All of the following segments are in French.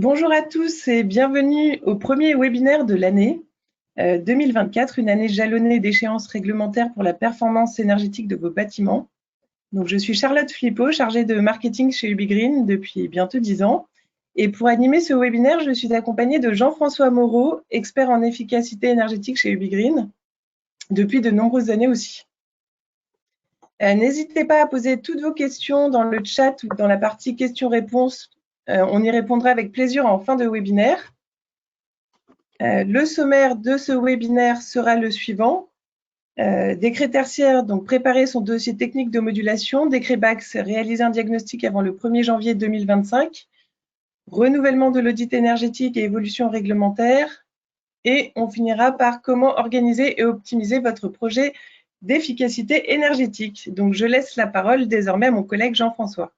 Bonjour à tous et bienvenue au premier webinaire de l'année 2024, une année jalonnée d'échéances réglementaires pour la performance énergétique de vos bâtiments. Donc, je suis Charlotte Flippo, chargée de marketing chez UbiGreen depuis bientôt 10 ans. Et pour animer ce webinaire, je suis accompagnée de Jean-François Moreau, expert en efficacité énergétique chez UbiGreen, depuis de nombreuses années aussi. N'hésitez pas à poser toutes vos questions dans le chat ou dans la partie questions-réponses. On y répondra avec plaisir en fin de webinaire. Le sommaire de ce webinaire sera le suivant. Décret tertiaire, donc préparer son dossier technique de modulation. Décret BAX, réaliser un diagnostic avant le 1er janvier 2025. Renouvellement de l'audit énergétique et évolution réglementaire. Et on finira par comment organiser et optimiser votre projet d'efficacité énergétique. Donc, je laisse la parole désormais à mon collègue Jean-François.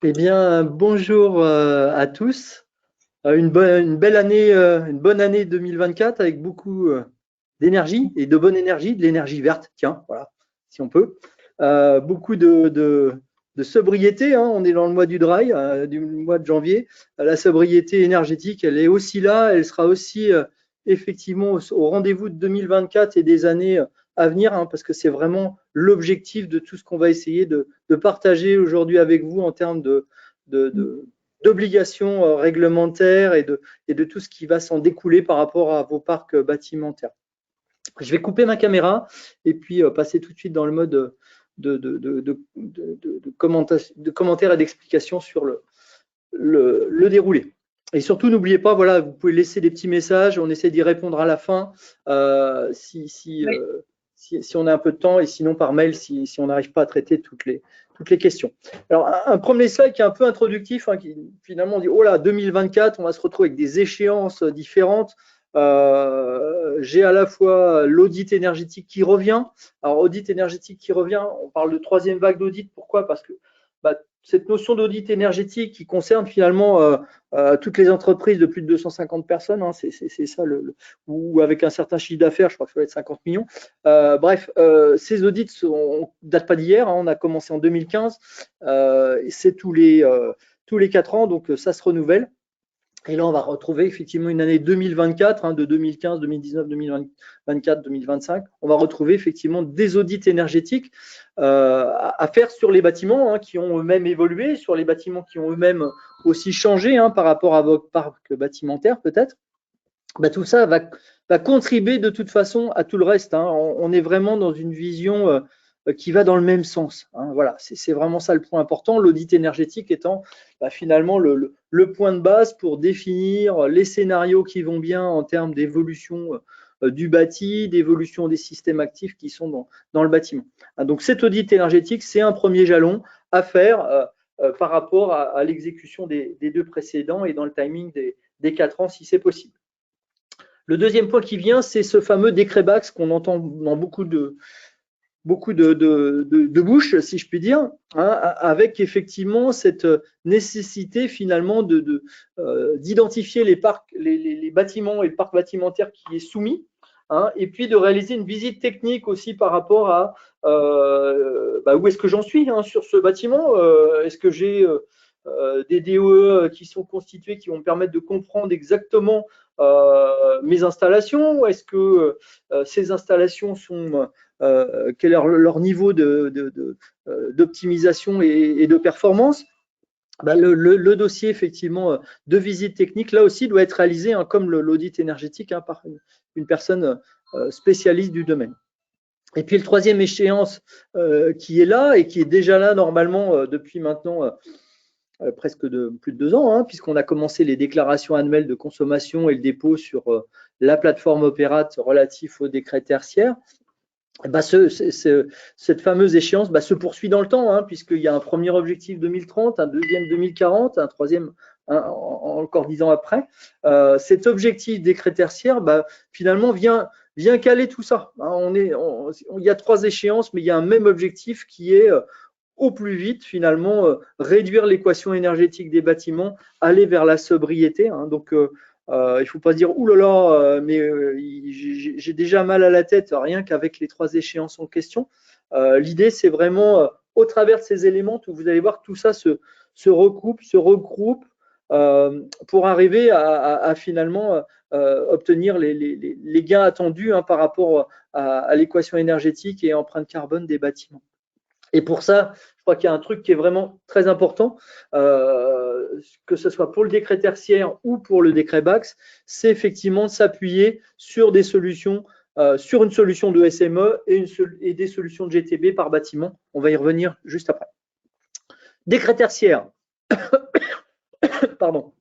Eh bien, bonjour à tous. Une bonne année 2024 avec beaucoup d'énergie et de bonne énergie, de l'énergie verte, tiens, voilà, si on peut. Beaucoup de sobriété, hein, on est dans le mois du dry, du mois de janvier. La sobriété énergétique, elle est aussi là, elle sera aussi effectivement au rendez-vous de 2024 et des années à venir, hein, parce que c'est vraiment l'objectif de tout ce qu'on va essayer de partager aujourd'hui avec vous en termes d'obligations réglementaires et de tout ce qui va s'en découler par rapport à vos parcs bâtimentaires. Je vais couper ma caméra et puis passer tout de suite dans le mode de commentaires et d'explications sur le déroulé. Et surtout, n'oubliez pas, voilà, vous pouvez laisser des petits messages, on essaie d'y répondre à la fin si on a un peu de temps, et sinon par mail si on n'arrive pas à traiter toutes les questions. Alors, un premier slide qui est un peu introductif, hein, qui finalement dit, oh là, 2024, on va se retrouver avec des échéances différentes. J'ai à la fois l'audit énergétique qui revient. Alors, audit énergétique qui revient, on parle de troisième vague d'audit. Pourquoi? Parce que cette notion d'audit énergétique qui concerne finalement toutes les entreprises de plus de 250 personnes, hein, c'est ça, ou avec un certain chiffre d'affaires, je crois que ça va être 50 millions. Bref, ces audits ne datent pas d'hier, hein, on a commencé en 2015, c'est tous les 4 ans, donc ça se renouvelle. Et là, on va retrouver effectivement une année 2024, hein, de 2015, 2019, 2024, 2025. On va retrouver effectivement des audits énergétiques à faire sur les bâtiments, hein, qui ont eux-mêmes évolué, sur les bâtiments qui ont eux-mêmes aussi changé, hein, par rapport à votre parc bâtimentaire peut-être. Tout ça va contribuer de toute façon à tout le reste, hein. On est vraiment dans une vision qui va dans le même sens, hein. Voilà, c'est vraiment ça le point important, l'audit énergétique étant finalement le point de base pour définir les scénarios qui vont bien en termes d'évolution du bâti, d'évolution des systèmes actifs qui sont dans le bâtiment. Donc cet audit énergétique, c'est un premier jalon à faire par rapport à l'exécution des 2 précédents et dans le timing des 4 ans si c'est possible. Le deuxième point qui vient, c'est ce fameux décret BAX qu'on entend dans beaucoup de bouches, si je puis dire, hein, avec effectivement cette nécessité finalement d'identifier les bâtiments et le parc bâtimentaire qui est soumis, hein, et puis de réaliser une visite technique aussi par rapport à où est-ce que j'en suis, hein, sur ce bâtiment. Est-ce que j'ai des DOE qui sont constitués, qui vont me permettre de comprendre exactement mes installations? Est-ce que ces installations sont quel est leur niveau d'optimisation et de performance? Le dossier effectivement de visite technique, là aussi, doit être réalisé, hein, comme l'audit énergétique, hein, par une personne spécialiste du domaine. Et puis le troisième échéance qui est là et qui est déjà là normalement depuis maintenant presque plus de 2 ans, hein, puisqu'on a commencé les déclarations annuelles de consommation et le dépôt sur la plateforme Opérate relatif au décret tertiaire. Cette fameuse échéance se poursuit dans le temps, hein, puisqu'il y a un premier objectif 2030, un deuxième 2040, un troisième encore 10 ans après. Cet objectif décret tertiaire finalement vient caler tout ça, hein. Il y a 3 échéances, mais il y a un même objectif qui est au plus vite finalement réduire l'équation énergétique des bâtiments, aller vers la sobriété, hein. Donc il ne faut pas dire oulala, mais j'ai déjà mal à la tête rien qu'avec les 3 échéances en question. L'idée, c'est vraiment au travers de ces éléments, vous allez voir que tout ça se recoupe, se regroupe pour arriver à finalement obtenir les gains attendus par rapport à l'équation énergétique et empreinte carbone des bâtiments. Et pour ça, je crois qu'il y a un truc qui est vraiment très important, que ce soit pour le décret tertiaire ou pour le décret BACS, c'est effectivement de s'appuyer sur des solutions, sur une solution de SME et des solutions de GTB par bâtiment. On va y revenir juste après. Décret tertiaire. Pardon.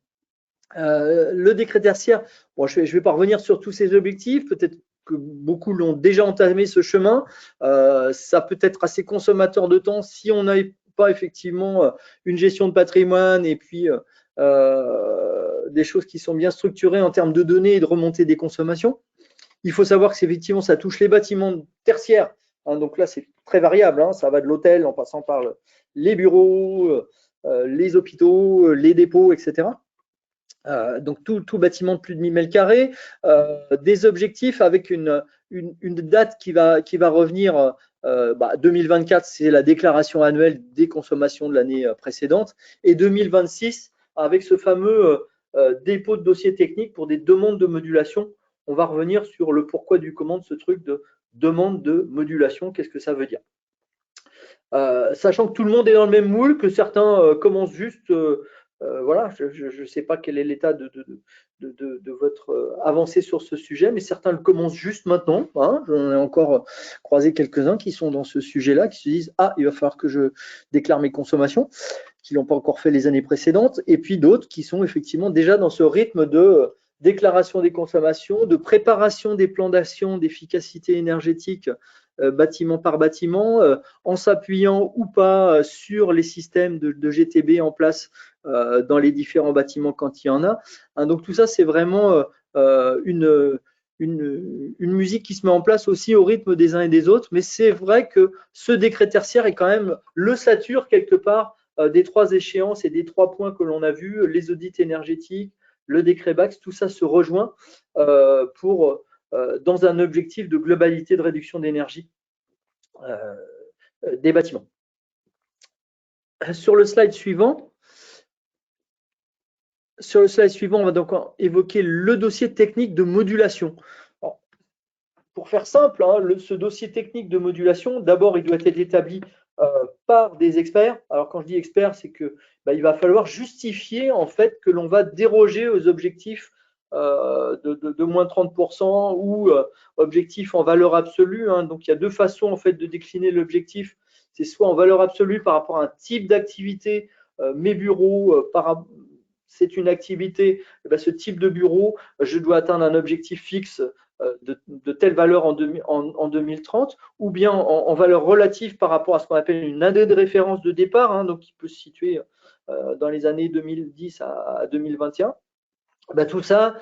Le décret tertiaire, bon, je vais pas revenir sur tous ces objectifs, peut-être que beaucoup l'ont déjà entamé ce chemin. Ça peut être assez consommateur de temps si on n'a pas effectivement une gestion de patrimoine et puis des choses qui sont bien structurées en termes de données et de remontée des consommations. Il faut savoir que effectivement ça touche les bâtiments tertiaires. Donc là, c'est très variable. Ça va de l'hôtel en passant par les bureaux, les hôpitaux, les dépôts, etc. Donc tout bâtiment de plus de 1000 m², des objectifs avec une date qui va revenir. 2024, c'est la déclaration annuelle des consommations de l'année précédente, et 2026 avec ce fameux dépôt de dossier technique pour des demandes de modulation. On va revenir sur le pourquoi du comment de ce truc de demande de modulation. Qu'est-ce que ça veut dire? Sachant que tout le monde est dans le même moule, que certains commencent juste voilà, je ne sais pas quel est l'état de votre avancée sur ce sujet, mais certains le commencent juste maintenant. J'en ai encore croisé quelques-uns qui sont dans ce sujet-là, qui se disent « Ah, il va falloir que je déclare mes consommations », qui ne l'ont pas encore fait les années précédentes, et puis d'autres qui sont effectivement déjà dans ce rythme de déclaration des consommations, de préparation des plans d'action d'efficacité énergétique bâtiment par bâtiment, en s'appuyant ou pas sur les systèmes de GTB en place dans les différents bâtiments quand il y en a. Donc tout ça, c'est vraiment une musique qui se met en place aussi au rythme des uns et des autres, mais c'est vrai que ce décret tertiaire est quand même le sature quelque part des trois échéances et des trois points que l'on a vus, les audits énergétiques, le décret BACS, tout ça se rejoint dans un objectif de globalité de réduction d'énergie des bâtiments. Sur le slide suivant, on va donc évoquer le dossier technique de modulation. Alors, pour faire simple, ce dossier technique de modulation, d'abord, il doit être établi par des experts. Alors, quand je dis experts, c'est que il va falloir justifier en fait que l'on va déroger aux objectifs de moins 30% ou objectif en valeur absolue. Donc, il y a deux façons en fait de décliner l'objectif. C'est soit en valeur absolue par rapport à un type d'activité, mes bureaux, c'est une activité, ce type de bureau, je dois atteindre un objectif fixe de telle valeur en 2030, ou bien en valeur relative par rapport à ce qu'on appelle une année de référence de départ, donc qui peut se situer dans les années 2010 à 2021. Tout ça,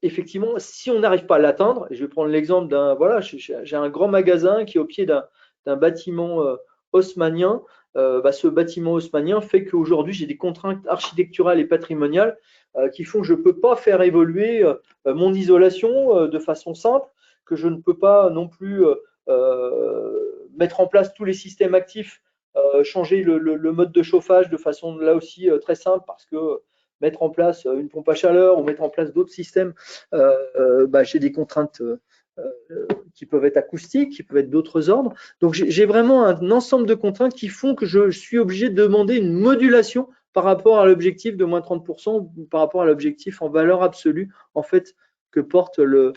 effectivement, si on n'arrive pas à l'atteindre, je vais prendre l'exemple d'un, voilà, j'ai un grand magasin qui est au pied d'un bâtiment haussmannien. Ce bâtiment haussmannien fait qu'aujourd'hui, j'ai des contraintes architecturales et patrimoniales qui font que je ne peux pas faire évoluer mon isolation de façon simple, que je ne peux pas non plus mettre en place tous les systèmes actifs, changer le mode de chauffage de façon là aussi très simple, parce que mettre en place une pompe à chaleur ou mettre en place d'autres systèmes, j'ai des contraintes qui peuvent être acoustiques, qui peuvent être d'autres ordres. Donc, j'ai vraiment un ensemble de contraintes qui font que je suis obligé de demander une modulation par rapport à l'objectif de moins 30% ou par rapport à l'objectif en valeur absolue, en fait, que porte le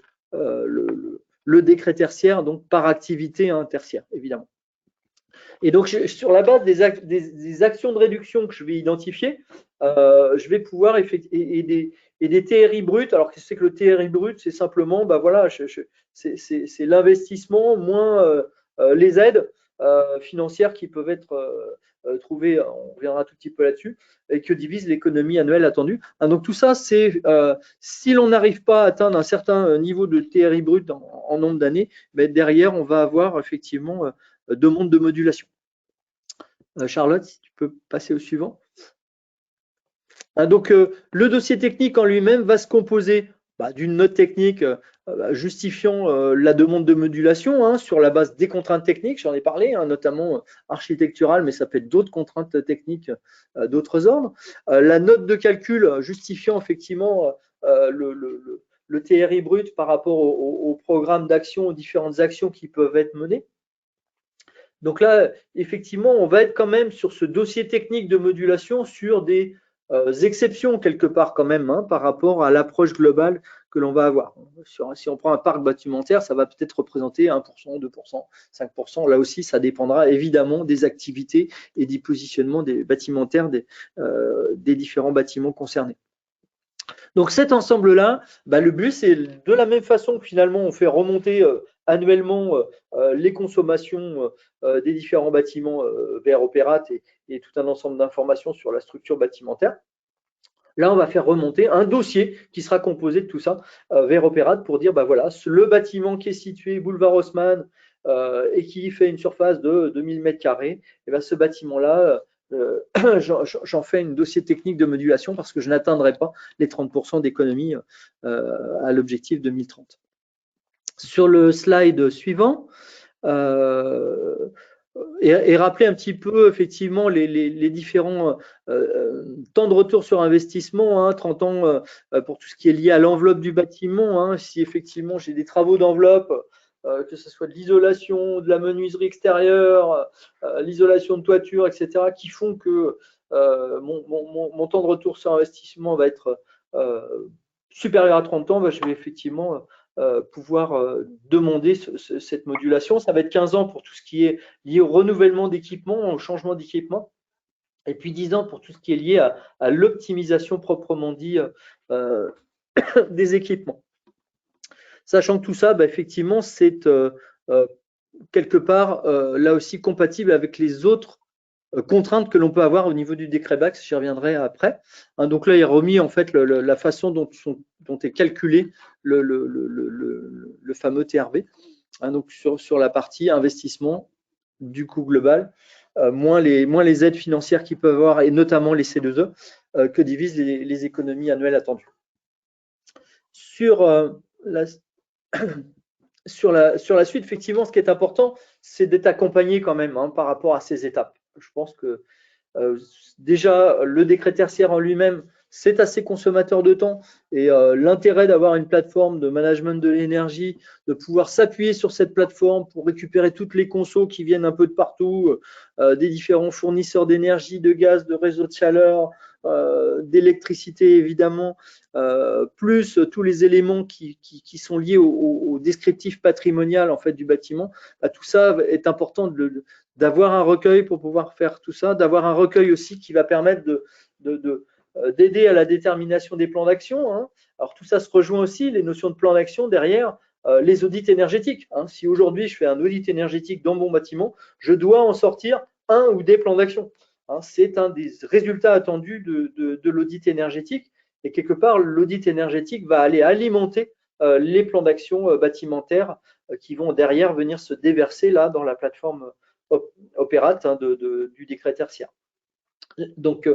décret tertiaire, donc par activité tertiaire, évidemment. Et donc, sur la base des actions de réduction que je vais identifier, je vais pouvoir effectuer des TRI bruts. Alors, qu'est-ce que c'est que le TRI brut? C'est simplement, voilà, c'est l'investissement moins les aides financières qui peuvent être trouvées, on reviendra un tout petit peu là-dessus, et que divise l'économie annuelle attendue. Donc, tout ça, c'est si l'on n'arrive pas à atteindre un certain niveau de TRI brut en nombre d'années, derrière, on va avoir effectivement demande de modulation. Charlotte, si tu peux passer au suivant. Donc, le dossier technique en lui-même va se composer d'une note technique justifiant la demande de modulation hein, sur la base des contraintes techniques, j'en ai parlé, hein, notamment architecturales, mais ça peut être d'autres contraintes techniques d'autres ordres. La note de calcul justifiant effectivement le TRI brut par rapport au programme d'action, aux différentes actions qui peuvent être menées. Donc là, effectivement, on va être quand même sur ce dossier technique de modulation sur des exceptions quelque part quand même hein, par rapport à l'approche globale que l'on va avoir. Si on prend un parc bâtimentaire, ça va peut-être représenter 1%, 2%, 5%. Là aussi, ça dépendra évidemment des activités et du positionnement des bâtimentaires des différents bâtiments concernés. Donc cet ensemble-là, le but, c'est de la même façon que finalement on fait remonter annuellement les consommations des différents bâtiments vers Opérat et tout un ensemble d'informations sur la structure bâtimentaire. Là, on va faire remonter un dossier qui sera composé de tout ça vers Opérat pour dire, voilà, le bâtiment qui est situé boulevard Haussmann et qui fait une surface de 2000 m², et ce bâtiment-là, j'en fais un dossier technique de modulation parce que je n'atteindrai pas les 30% d'économie à l'objectif 2030. Sur le slide suivant, et rappeler un petit peu effectivement les différents temps de retour sur investissement, hein, 30 ans pour tout ce qui est lié à l'enveloppe du bâtiment. Hein, si effectivement j'ai des travaux d'enveloppe, que ce soit de l'isolation, de la menuiserie extérieure, l'isolation de toiture, etc., qui font que mon temps de retour sur investissement va être supérieur à 30 ans, je vais effectivement pouvoir demander cette modulation. Ça va être 15 ans pour tout ce qui est lié au renouvellement d'équipement, au changement d'équipement, et puis 10 ans pour tout ce qui est lié à l'optimisation proprement dit des équipements. Sachant que tout ça, effectivement, c'est quelque part là aussi compatible avec les autres contraintes que l'on peut avoir au niveau du décret BACS, j'y reviendrai après. Hein, donc là, il est remis en fait la façon dont est calculé le fameux TRB. Hein, donc sur la partie investissement du coût global, moins les aides financières qu'ils peuvent avoir, et notamment les C2E, que divisent les économies annuelles attendues. Sur la suite, effectivement, ce qui est important, c'est d'être accompagné quand même hein, par rapport à ces étapes. Je pense que déjà, le décret tertiaire en lui-même, c'est assez consommateur de temps et l'intérêt d'avoir une plateforme de management de l'énergie, de pouvoir s'appuyer sur cette plateforme pour récupérer toutes les consos qui viennent un peu de partout, des différents fournisseurs d'énergie, de gaz, de réseaux de chaleur, d'électricité évidemment, plus tous les éléments qui sont liés au descriptif patrimonial en fait du bâtiment. Tout ça est important d'avoir un recueil pour pouvoir faire tout ça, d'avoir un recueil aussi qui va permettre d'aider à la détermination des plans d'action. Hein. Alors tout ça se rejoint aussi, les notions de plan d'action derrière, les audits énergétiques. Hein. Si aujourd'hui je fais un audit énergétique dans mon bâtiment, je dois en sortir un ou des plans d'action. Hein. C'est un des résultats attendus de l'audit énergétique. Et quelque part, l'audit énergétique va aller alimenter les plans d'action bâtimentaires qui vont derrière venir se déverser là dans la plateforme Opérat hein, du décret tertiaire. Donc,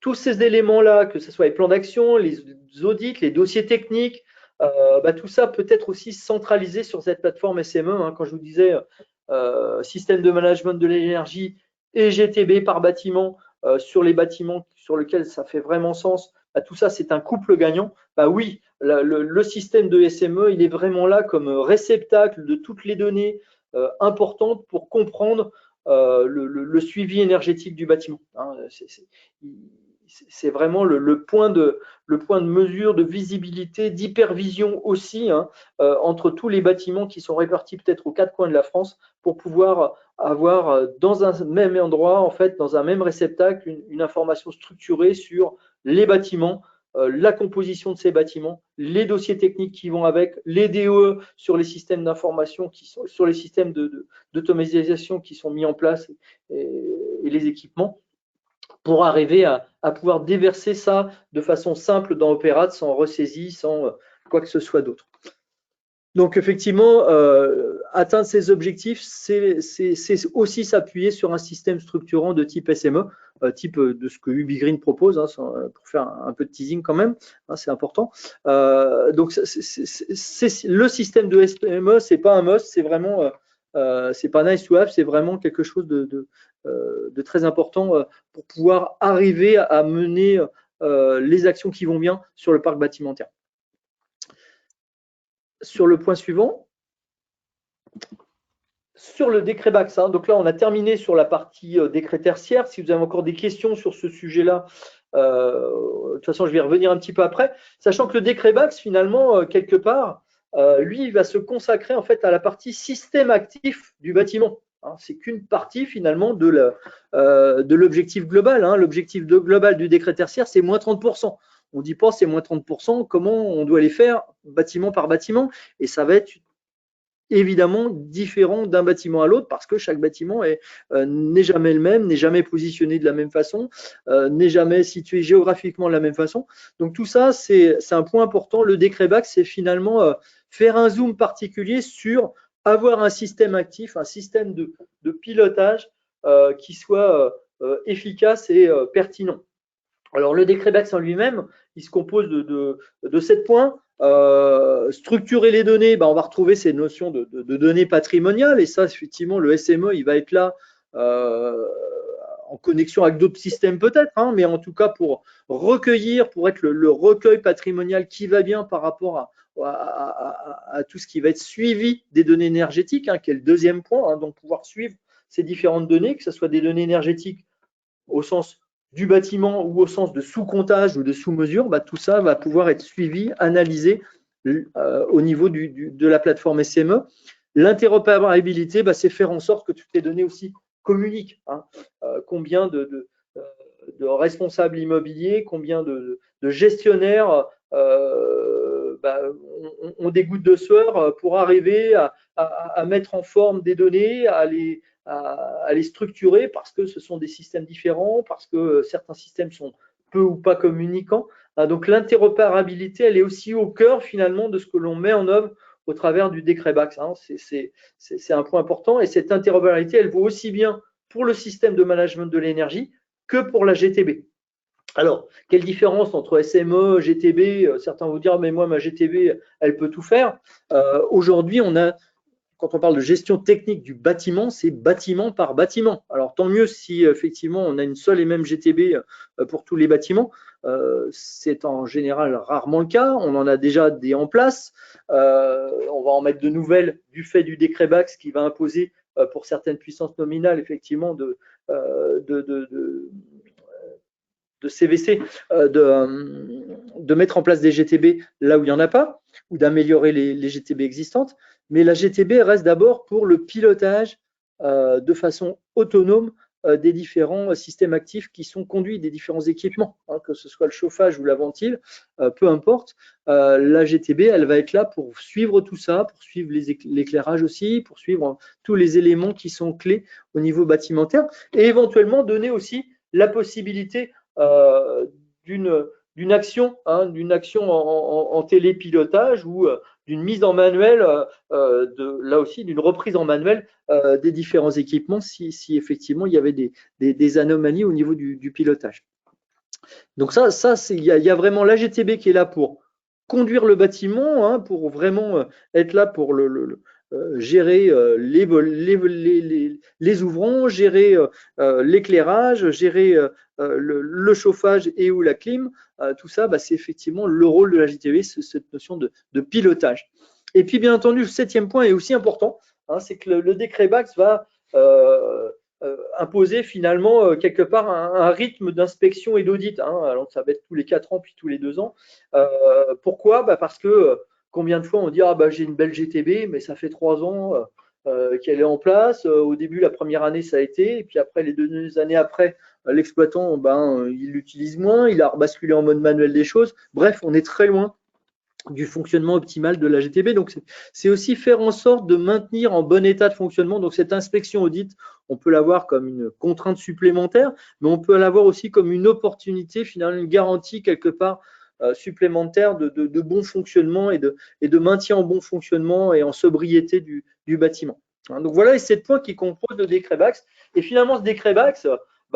tous ces éléments-là, que ce soit les plans d'action, les audits, les dossiers techniques, tout ça peut être aussi centralisé sur cette plateforme SME. Hein, quand je vous disais système de management de l'énergie et GTB par bâtiment, sur les bâtiments sur lesquels ça fait vraiment sens, tout ça c'est un couple gagnant. Oui, le système de SME, il est vraiment là comme réceptacle de toutes les données importantes pour comprendre le suivi énergétique du bâtiment. Hein, c'est vraiment le point de mesure, de visibilité, d'hypervision aussi hein, entre tous les bâtiments qui sont répartis peut-être aux quatre coins de la France pour pouvoir avoir dans un même endroit, en fait, dans un même réceptacle, une information structurée sur les bâtiments, la composition de ces bâtiments, les dossiers techniques qui vont avec, les DOE sur les systèmes d'information, sur les systèmes d'automatisation qui sont mis en place et les équipements pour arriver à pouvoir déverser ça de façon simple dans Opérat, sans ressaisie, sans quoi que ce soit d'autre. Donc effectivement, atteindre ces objectifs, c'est aussi s'appuyer sur un système structurant de type SME type de ce que UbiGreen propose, hein, pour faire un peu de teasing quand même, hein, c'est important. Donc, le système de SME, c'est pas un must, c'est vraiment, c'est pas nice to have, c'est vraiment quelque chose de très important pour pouvoir arriver à mener les actions qui vont bien sur le parc bâtimentaire. Sur le point suivant, sur le décret BACS, hein, donc là on a terminé sur la partie décret tertiaire. Si vous avez encore des questions sur ce sujet-là, de toute façon je vais y revenir un petit peu après, sachant que le décret BACS finalement, quelque part, lui il va se consacrer en fait à la partie système actif du bâtiment. Hein, c'est qu'une partie finalement de l'objectif global. Hein. L'objectif global du décret tertiaire, c'est moins 30%. On ne dit pas c'est moins 30%, comment on doit les faire bâtiment par bâtiment, et ça va être évidemment différent d'un bâtiment à l'autre parce que chaque bâtiment n'est jamais le même, n'est jamais positionné de la même façon, n'est jamais situé géographiquement de la même façon. Donc tout ça, c'est un point important. Le décret BACS, c'est finalement faire un zoom particulier sur avoir un système actif, un système de pilotage qui soit efficace et pertinent. Alors, le décret BACS en lui-même, il se compose de 7 points. Structurer les données, on va retrouver ces notions de données patrimoniales. Et ça, effectivement, le SME, il va être là en connexion avec d'autres systèmes peut-être, hein, mais en tout cas pour recueillir, pour être le recueil patrimonial qui va bien par rapport à tout ce qui va être suivi des données énergétiques, hein, qui est le deuxième point. Hein, donc, pouvoir suivre ces différentes données, que ce soit des données énergétiques au sens du bâtiment ou au sens de sous-comptage ou de sous-mesure, tout ça va pouvoir être suivi, analysé au niveau de la plateforme SME. L'interopérabilité, c'est faire en sorte que toutes les données aussi communiquent. Hein. Combien de responsables immobiliers, combien de gestionnaires ont des gouttes de sueur pour arriver à mettre en forme des données, à les structurer parce que ce sont des systèmes différents, parce que certains systèmes sont peu ou pas communicants. Donc l'interopérabilité, elle est aussi au cœur finalement de ce que l'on met en œuvre au travers du décret BACS. Hein. C'est un point important et cette interopérabilité, elle vaut aussi bien pour le système de management de l'énergie que pour la GTB. Alors, quelle différence entre SME, GTB? Certains vont dire, mais moi, ma GTB, elle peut tout faire. Aujourd'hui, quand on parle de gestion technique du bâtiment, c'est bâtiment par bâtiment. Alors, tant mieux si effectivement on a une seule et même GTB pour tous les bâtiments. C'est en général rarement le cas. On en a déjà des en place. On va en mettre de nouvelles du fait du décret BACS qui va imposer pour certaines puissances nominales, effectivement, de CVC, de mettre en place des GTB là où il n'y en a pas, ou d'améliorer les GTB existantes. Mais la GTB reste d'abord pour le pilotage de façon autonome des différents systèmes actifs qui sont conduits, des différents équipements, hein, que ce soit le chauffage ou la ventile, peu importe. La GTB, elle va être là pour suivre tout ça, pour suivre l'éclairage aussi, pour suivre tous les éléments qui sont clés au niveau bâtimentaire et éventuellement donner aussi la possibilité d'une action, hein, en télépilotage ou d'une mise en manuel, là aussi d'une reprise en manuel des différents équipements si effectivement il y avait des anomalies au niveau du pilotage. Donc ça il y a vraiment la GTB qui est là pour conduire le bâtiment, hein, pour vraiment être là pour gérer les ouvrants, gérer l'éclairage, gérer le chauffage et ou la clim. Tout ça, c'est effectivement le rôle de la GTB, cette notion de pilotage. Et puis, bien entendu, le 7e point est aussi important, hein, c'est que le décret BACS va imposer finalement quelque part un rythme d'inspection et d'audit. Hein. Alors, ça va être tous les 4 ans, puis tous les 2 ans. Pourquoi? Parce que combien de fois on dit j'ai une belle GTB, mais ça fait 3 ans qu'elle est en place. Au début, la première année, ça a été, et puis après, les 2 années après, l'exploitant, il l'utilise moins, il a rebasculé en mode manuel des choses. Bref, on est très loin du fonctionnement optimal de la GTB. Donc, c'est aussi faire en sorte de maintenir en bon état de fonctionnement. Donc, cette inspection audit, on peut l'avoir comme une contrainte supplémentaire, mais on peut l'avoir aussi comme une opportunité, finalement, une garantie quelque part supplémentaire de bon fonctionnement et de maintien en bon fonctionnement et en sobriété du bâtiment. Donc, voilà les 7 points qui composent le décret BACS. Et finalement, ce décret BACS,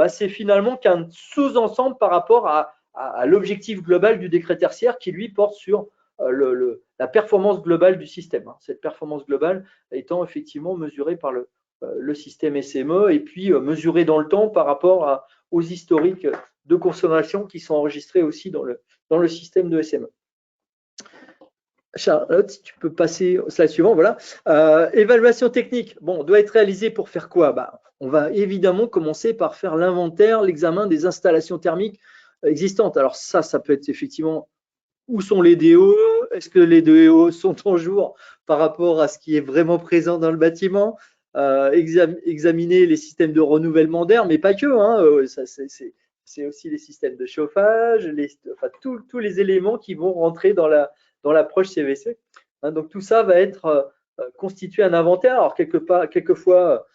c'est finalement qu'un sous-ensemble par rapport à l'objectif global du décret tertiaire qui, lui, porte sur la performance globale du système. Cette performance globale étant effectivement mesurée par le système SME et puis mesurée dans le temps par rapport aux historiques de consommation qui sont enregistrés aussi dans le système de SME. Charlotte, si tu peux passer au slide suivant, voilà. Évaluation technique, doit être réalisée pour faire quoi? On va évidemment commencer par faire l'inventaire, l'examen des installations thermiques existantes. Alors ça peut être effectivement où sont les DO, est-ce que les DO sont en jour par rapport à ce qui est vraiment présent dans le bâtiment, examiner les systèmes de renouvellement d'air, mais pas que, c'est aussi les systèmes de chauffage, tous les éléments qui vont rentrer dans l'approche CVC. Donc tout ça va être constitué un inventaire. Alors quelquefois,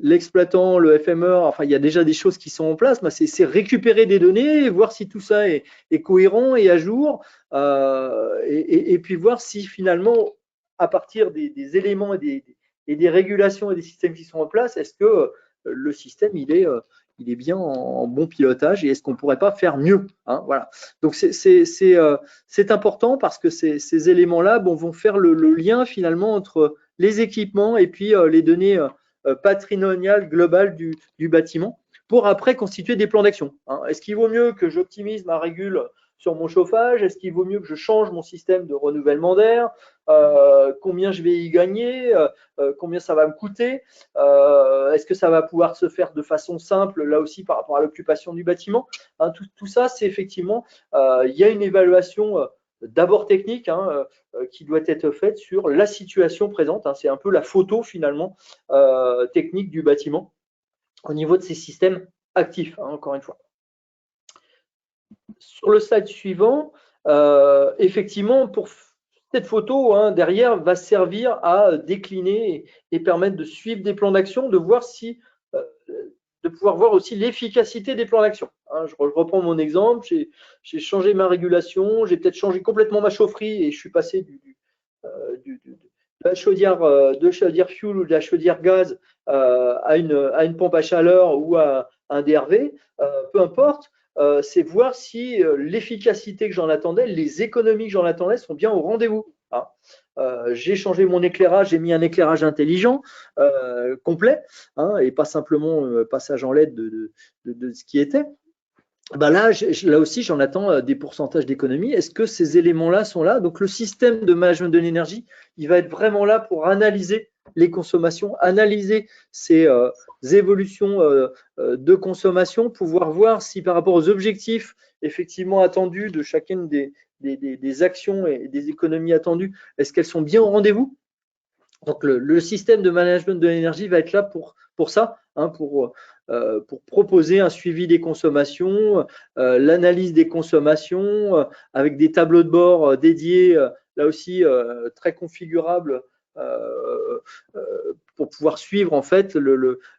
l'exploitant, le FME, il y a déjà des choses qui sont en place. C'est récupérer des données, voir si tout ça est cohérent et à jour, et puis voir si finalement, à partir des éléments et des régulations et des systèmes qui sont en place, est-ce que le système il est bien en bon pilotage et est-ce qu'on ne pourrait pas faire mieux, voilà. Donc c'est important parce que ces éléments-là vont faire le lien finalement entre les équipements et puis les données patrimonial global du bâtiment pour après constituer des plans d'action. Est-ce qu'il vaut mieux que j'optimise ma régule sur mon chauffage? Est-ce qu'il vaut mieux que je change mon système de renouvellement d'air? Combien je vais y gagner? Combien ça va me coûter? Est-ce que ça va pouvoir se faire de façon simple, là aussi, par rapport à l'occupation du bâtiment? Tout ça, c'est effectivement, il y a une évaluation d'abord technique qui doit être faite sur la situation présente. C'est un peu la photo finalement technique du bâtiment au niveau de ces systèmes actifs, encore une fois. Sur le slide suivant, effectivement, pour cette photo, derrière, va servir à décliner et permettre de suivre des plans d'action, de voir si de pouvoir voir aussi l'efficacité des plans d'action. Je reprends mon exemple, j'ai changé ma régulation, j'ai peut-être changé complètement ma chaufferie et je suis passé de la chaudière fuel ou de la chaudière gaz à une pompe à chaleur ou à un DRV, peu importe. C'est voir si l'efficacité que j'en attendais, les économies que j'en attendais sont bien au rendez-vous. J'ai changé mon éclairage, j'ai mis un éclairage intelligent complet et pas simplement passage en LED de ce qui était. Là aussi, j'en attends des pourcentages d'économie. Est-ce que ces éléments-là sont là? Donc, le système de management de l'énergie, il va être vraiment là pour analyser les consommations, analyser ces évolutions de consommation, pouvoir voir si par rapport aux objectifs effectivement attendus de chacune des actions et des économies attendues, est-ce qu'elles sont bien au rendez-vous? Donc, le système de management de l'énergie va être là pour ça, pour proposer un suivi des consommations, l'analyse des consommations, avec des tableaux de bord dédiés, là aussi très configurables, pour pouvoir suivre en fait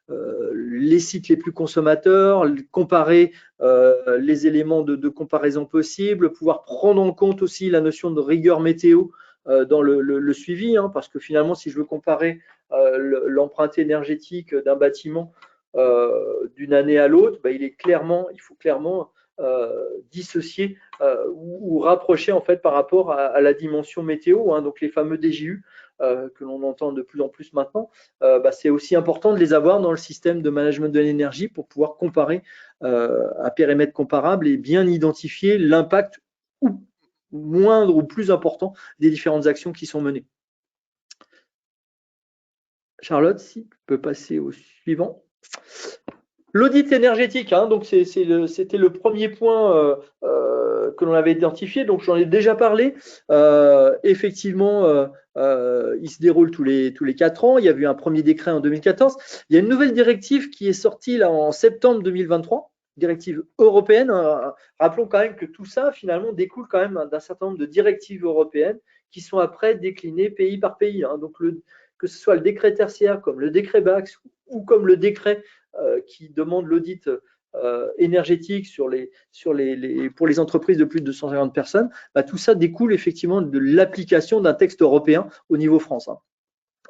les sites les plus consommateurs, comparer les éléments de comparaison possibles, pouvoir prendre en compte aussi la notion de rigueur météo dans le suivi, parce que finalement, si je veux comparer l'empreinte énergétique d'un bâtiment d'une année à l'autre, il faut clairement dissocier ou rapprocher en fait par rapport à la dimension météo, donc les fameux DJU que l'on entend de plus en plus maintenant. C'est aussi important de les avoir dans le système de management de l'énergie pour pouvoir comparer à périmètre comparable et bien identifier l'impact moindre ou plus important des différentes actions qui sont menées. Charlotte, si tu peux passer au suivant. L'audit énergétique, donc c'était le premier point que l'on avait identifié, donc j'en ai déjà parlé. Effectivement, il se déroule tous les 4 ans. Il y a eu un premier décret en 2014. Il y a une nouvelle directive qui est sortie là en septembre 2023. Directive européenne. Rappelons quand même que tout ça, finalement, découle quand même d'un certain nombre de directives européennes qui sont après déclinées pays par pays. Donc, que ce soit le décret tertiaire, comme le décret BAX, ou comme le décret qui demande l'audit énergétique pour les entreprises de plus de 250 personnes, tout ça découle effectivement de l'application d'un texte européen au niveau France.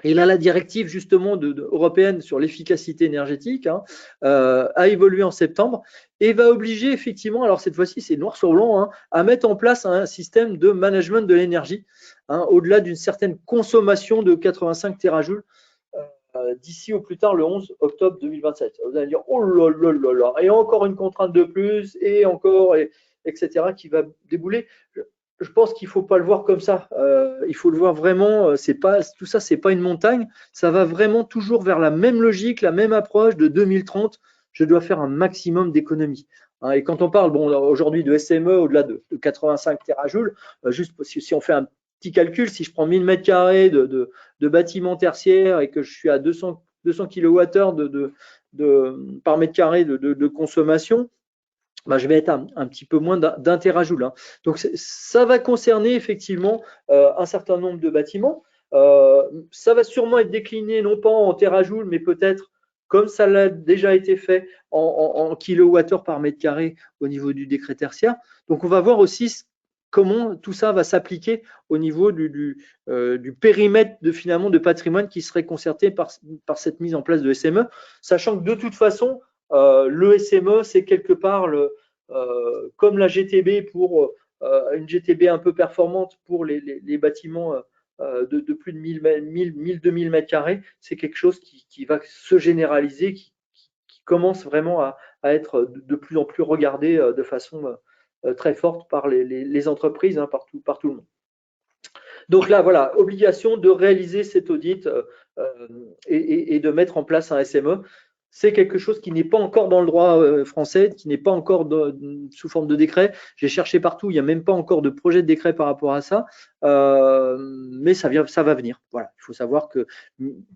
Et là, la directive justement européenne sur l'efficacité énergétique a évolué en septembre et va obliger effectivement, alors cette fois-ci c'est noir sur blanc, à mettre en place un système de management de l'énergie au-delà d'une certaine consommation de 85 terajoules d'ici au plus tard le 11 octobre 2027. Vous allez dire, oh là là là là, et encore une contrainte de plus, et encore, etc., qui va débouler. Je pense qu'il ne faut pas le voir comme ça. Il faut le voir vraiment, tout ça, ce n'est pas une montagne. Ça va vraiment toujours vers la même logique, la même approche de 2030. Je dois faire un maximum d'économies. Et quand on parle aujourd'hui de SME au-delà de 85 terajoules, juste si on fait un petit calcul, si je prends 1000 mètres carrés de bâtiments tertiaires et que je suis à 200 kWh par mètre carré de consommation, je vais être un petit peu moins d'un térajoule. Donc, ça va concerner effectivement un certain nombre de bâtiments. Ça va sûrement être décliné non pas en térajoule, mais peut-être, comme ça l'a déjà été fait, en kilowattheure par mètre carré au niveau du décret tertiaire. Donc, on va voir aussi comment tout ça va s'appliquer au niveau du périmètre finalement de patrimoine qui serait concerté par cette mise en place de SME, sachant que de toute façon, le SME, c'est quelque part comme la GTB pour une GTB un peu performante pour les bâtiments de plus de 1000-2000 mètres carrés, c'est quelque chose qui va se généraliser, qui commence vraiment à être de plus en plus regardé de façon très forte par les entreprises, par tout le monde. Donc là, voilà, obligation de réaliser cet audit et de mettre en place un SME. C'est quelque chose qui n'est pas encore dans le droit français, qui n'est pas encore sous forme de décret. J'ai cherché partout, il n'y a même pas encore de projet de décret par rapport à ça, mais ça va venir. Voilà, il faut savoir que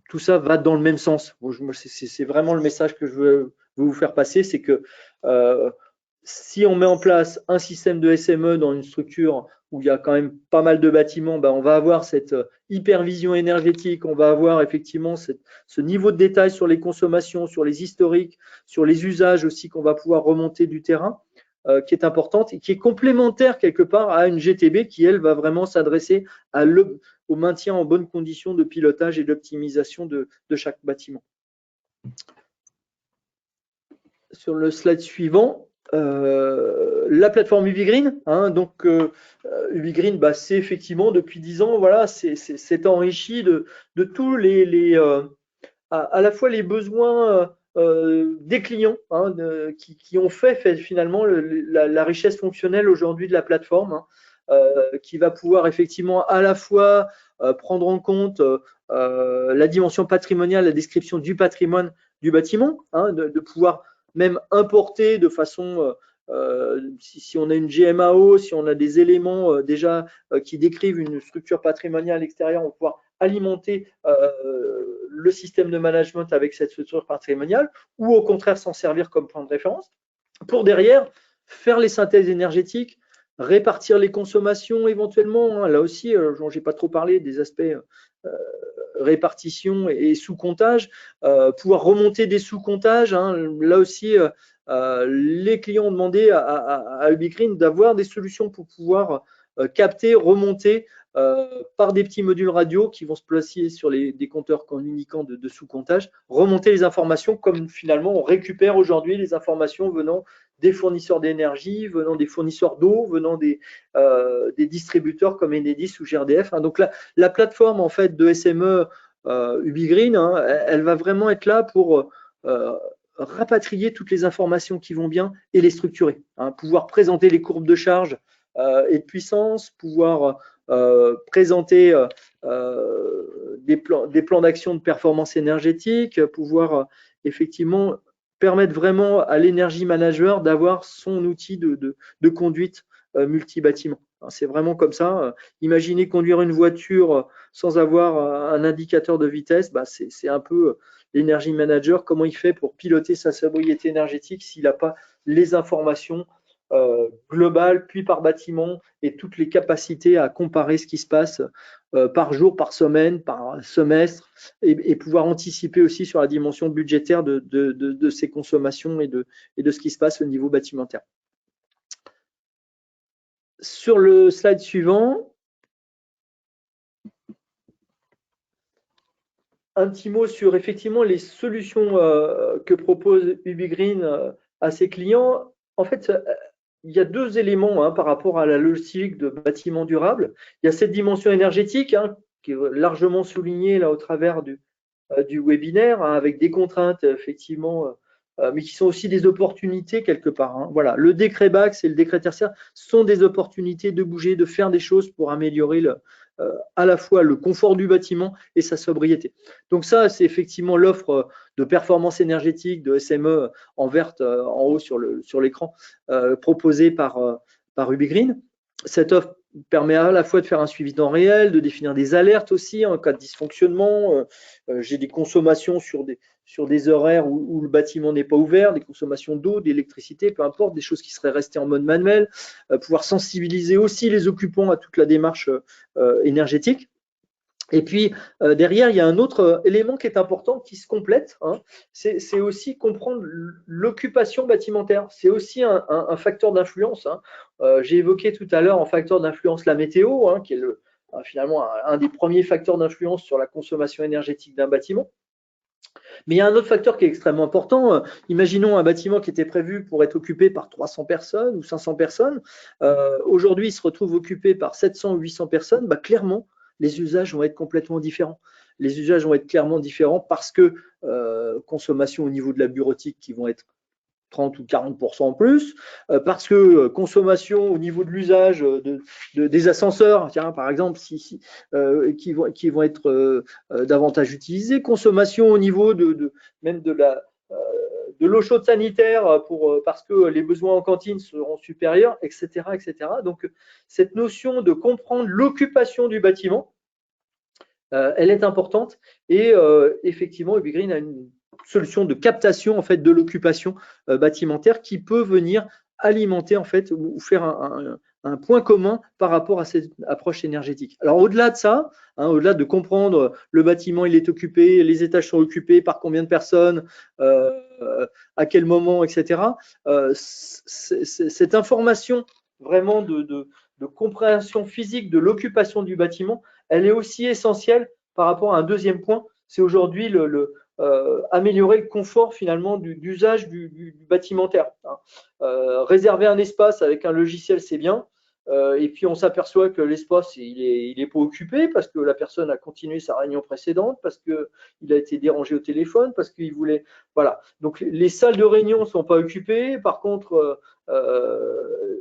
tout ça va dans le même sens. C'est vraiment le message que je veux vous faire passer, c'est que si on met en place un système de SME dans une structure où il y a quand même pas mal de bâtiments, on va avoir cette hypervision énergétique, on va avoir effectivement ce niveau de détail sur les consommations, sur les historiques, sur les usages aussi qu'on va pouvoir remonter du terrain, qui est importante et qui est complémentaire quelque part à une GTB qui, elle, va vraiment s'adresser au maintien en bonne condition de pilotage et d'optimisation de chaque bâtiment. Sur le slide suivant, la plateforme UbiGreen. Donc, UbiGreen, c'est effectivement depuis 10 ans, voilà, c'est enrichi de tous à la fois les besoins des clients qui ont fait finalement la richesse fonctionnelle aujourd'hui de la plateforme, qui va pouvoir effectivement à la fois prendre en compte la dimension patrimoniale, la description du patrimoine du bâtiment, de pouvoir même importer de façon, si on a une GMAO, si on a des éléments déjà qui décrivent une structure patrimoniale extérieure, on va pouvoir alimenter le système de management avec cette structure patrimoniale, ou au contraire s'en servir comme point de référence, pour derrière faire les synthèses énergétiques, répartir les consommations éventuellement. Là aussi, je n'ai pas trop parlé des aspects répartition et sous-comptage, pouvoir remonter des sous-comptages. Là aussi, les clients ont demandé à UbiGreen d'avoir des solutions pour pouvoir capter, remonter par des petits modules radio qui vont se placer sur des compteurs communicants de sous-comptage, remonter les informations comme finalement on récupère aujourd'hui les informations venant des fournisseurs d'énergie, venant des fournisseurs d'eau, venant des distributeurs comme Enedis ou GRDF. Donc la plateforme en fait de SME UbiGreen, elle va vraiment être là pour rapatrier toutes les informations qui vont bien et les structurer. Pouvoir présenter les courbes de charge et de puissance, pouvoir présenter des plans d'action de performance énergétique, pouvoir effectivement permettre vraiment à l'énergie manager d'avoir son outil de conduite multi-bâtiment. C'est vraiment comme ça. Imaginez conduire une voiture sans avoir un indicateur de vitesse, c'est un peu l'énergie manager, comment il fait pour piloter sa sobriété énergétique s'il n'a pas les informations globales, puis par bâtiment, et toutes les capacités à comparer ce qui se passe par jour, par semaine, par semestre, et pouvoir anticiper aussi sur la dimension budgétaire de ces consommations et de ce qui se passe au niveau bâtimentaire. Sur le slide suivant, un petit mot sur effectivement les solutions que propose Ubigreen à ses clients. En fait, il y a deux éléments hein, par rapport à la logique de bâtiment durable. Il y a cette dimension énergétique hein, qui est largement soulignée là au travers du webinaire, hein, avec des contraintes effectivement, mais qui sont aussi des opportunités quelque part. Hein. Voilà, le décret BACS et le décret tertiaire sont des opportunités de bouger, de faire des choses pour améliorer à la fois le confort du bâtiment et sa sobriété. Donc ça, c'est effectivement l'offre de performance énergétique de SME en verte en haut sur l'écran proposée par Ubigreen. Cette offre permet à la fois de faire un suivi temps réel, de définir des alertes aussi en cas de dysfonctionnement. J'ai des consommations sur des horaires où le bâtiment n'est pas ouvert, des consommations d'eau, d'électricité, peu importe, des choses qui seraient restées en mode manuel, pouvoir sensibiliser aussi les occupants à toute la démarche énergétique. Et puis, derrière, il y a un autre élément qui est important, qui se complète, hein, c'est aussi comprendre l'occupation bâtimentaire. C'est aussi un facteur d'influence. Hein. J'ai évoqué tout à l'heure en facteur d'influence la météo, hein, qui est finalement un des premiers facteurs d'influence sur la consommation énergétique d'un bâtiment. Mais il y a un autre facteur qui est extrêmement important. Imaginons un bâtiment qui était prévu pour être occupé par 300 personnes ou 500 personnes. Aujourd'hui, il se retrouve occupé par 700 ou 800 personnes. Bah, clairement, les usages vont être complètement différents. Les usages vont être clairement différents parce que consommation au niveau de la bureautique qui vont être 30 ou 40% en plus, parce que consommation au niveau de l'usage des ascenseurs, tiens, par exemple, qui vont être davantage utilisés, consommation au niveau même de l'eau chaude sanitaire parce que les besoins en cantine seront supérieurs, etc., etc. Donc, cette notion de comprendre l'occupation du bâtiment, elle est importante et effectivement, Ubigreen a une solution de captation en fait de l'occupation bâtimentaire qui peut venir alimenter en fait ou faire un point commun par rapport à cette approche énergétique. Alors au-delà de ça, hein, au-delà de comprendre le bâtiment il est occupé, les étages sont occupés par combien de personnes, à quel moment, etc. Cette information vraiment de compréhension physique de l'occupation du bâtiment, elle est aussi essentielle par rapport à un deuxième point, c'est aujourd'hui améliorer le confort finalement d'usage du bâtimentaire. Hein. Réserver un espace avec un logiciel, c'est bien. Et puis on s'aperçoit que l'espace il est pas occupé parce que la personne a continué sa réunion précédente, parce qu'il a été dérangé au téléphone, parce qu'il voulait. Voilà. Donc les salles de réunion ne sont pas occupées. Par contre,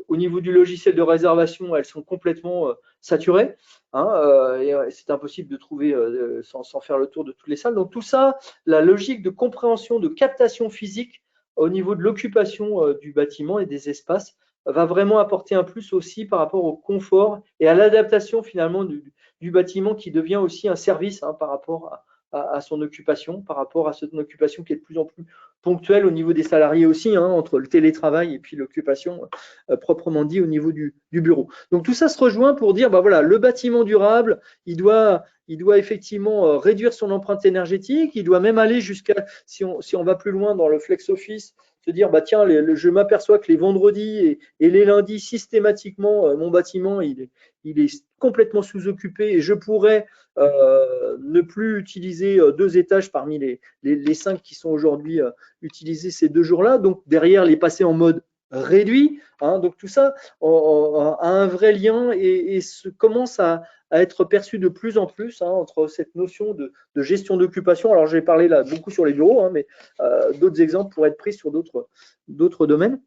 au niveau du logiciel de réservation, elles sont complètement saturées. Hein, et c'est impossible de trouver sans faire le tour de toutes les salles. Donc tout ça, la logique de compréhension, de captation physique au niveau de l'occupation du bâtiment et des espaces va vraiment apporter un plus aussi par rapport au confort et à l'adaptation finalement du bâtiment qui devient aussi un service hein, par rapport à son occupation, par rapport à son occupation qui est de plus en plus ponctuelle au niveau des salariés aussi, hein, entre le télétravail et puis l'occupation proprement dit au niveau du bureau. Donc tout ça se rejoint pour dire, bah voilà, le bâtiment durable, il doit effectivement réduire son empreinte énergétique, il doit même aller jusqu'à, si on va plus loin dans le flex office, se dire, bah tiens, je m'aperçois que les vendredis et les lundis, systématiquement, mon bâtiment, il est complètement sous-occupé et je pourrais ne plus utiliser 2 étages parmi les 5 qui sont aujourd'hui utilisés ces 2 jours-là. Donc, derrière, les passer en mode réduit. Hein, donc, tout ça a un vrai lien et commence à être perçu de plus en plus hein, entre cette notion de gestion d'occupation. Alors, j'ai parlé là beaucoup sur les bureaux, hein, mais d'autres exemples pourraient être pris sur d'autres domaines.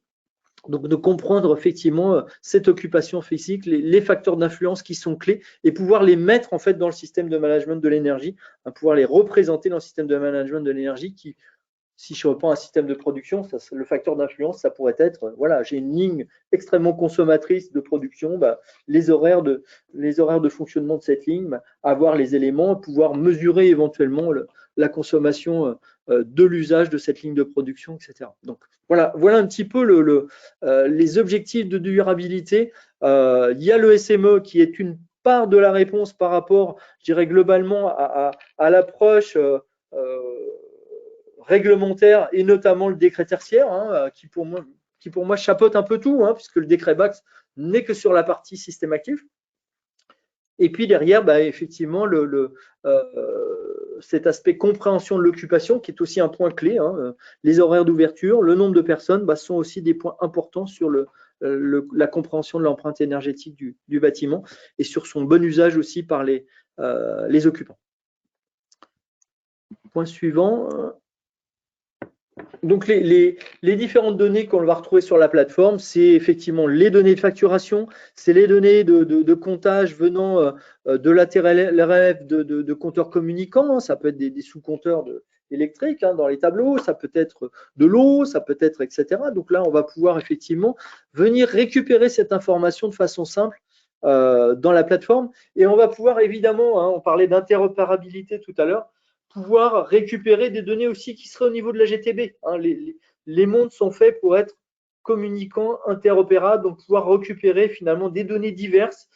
Donc, de comprendre effectivement cette occupation physique, les facteurs d'influence qui sont clés et pouvoir les mettre en fait dans le système de management de l'énergie, pouvoir les représenter dans le système de management de l'énergie qui, si je reprends un système de production, le facteur d'influence, ça pourrait être, voilà, j'ai une ligne extrêmement consommatrice de production, bah, les horaires de fonctionnement de cette ligne, bah, avoir les éléments, pouvoir mesurer éventuellement la consommation de l'usage de cette ligne de production, etc. Donc voilà un petit peu les objectifs de durabilité. Il y a le SME qui est une part de la réponse par rapport, je dirais globalement, à l'approche réglementaire et notamment le décret tertiaire, hein, qui pour moi chapeaute un peu tout, hein, puisque le décret BACS n'est que sur la partie système actif. Et puis derrière, effectivement, cet aspect compréhension de l'occupation, qui est aussi un point clé, hein, les horaires d'ouverture, le nombre de personnes sont aussi des points importants sur la compréhension de l'empreinte énergétique du bâtiment et sur son bon usage aussi par les occupants. Point suivant. Donc, les différentes données qu'on va retrouver sur la plateforme, c'est effectivement les données de facturation, c'est les données de comptage venant de l'ATRF de compteurs communicants, hein, ça peut être des sous-compteurs électriques hein, dans les tableaux, ça peut être de l'eau, ça peut être etc. Donc là, on va pouvoir effectivement venir récupérer cette information de façon simple dans la plateforme et on va pouvoir évidemment, hein, on parlait d'interopérabilité tout à l'heure, pouvoir récupérer des données aussi qui seraient au niveau de la GTB. Hein. Les mondes sont faits pour être communicants, interopérables, donc pouvoir récupérer finalement des données diverses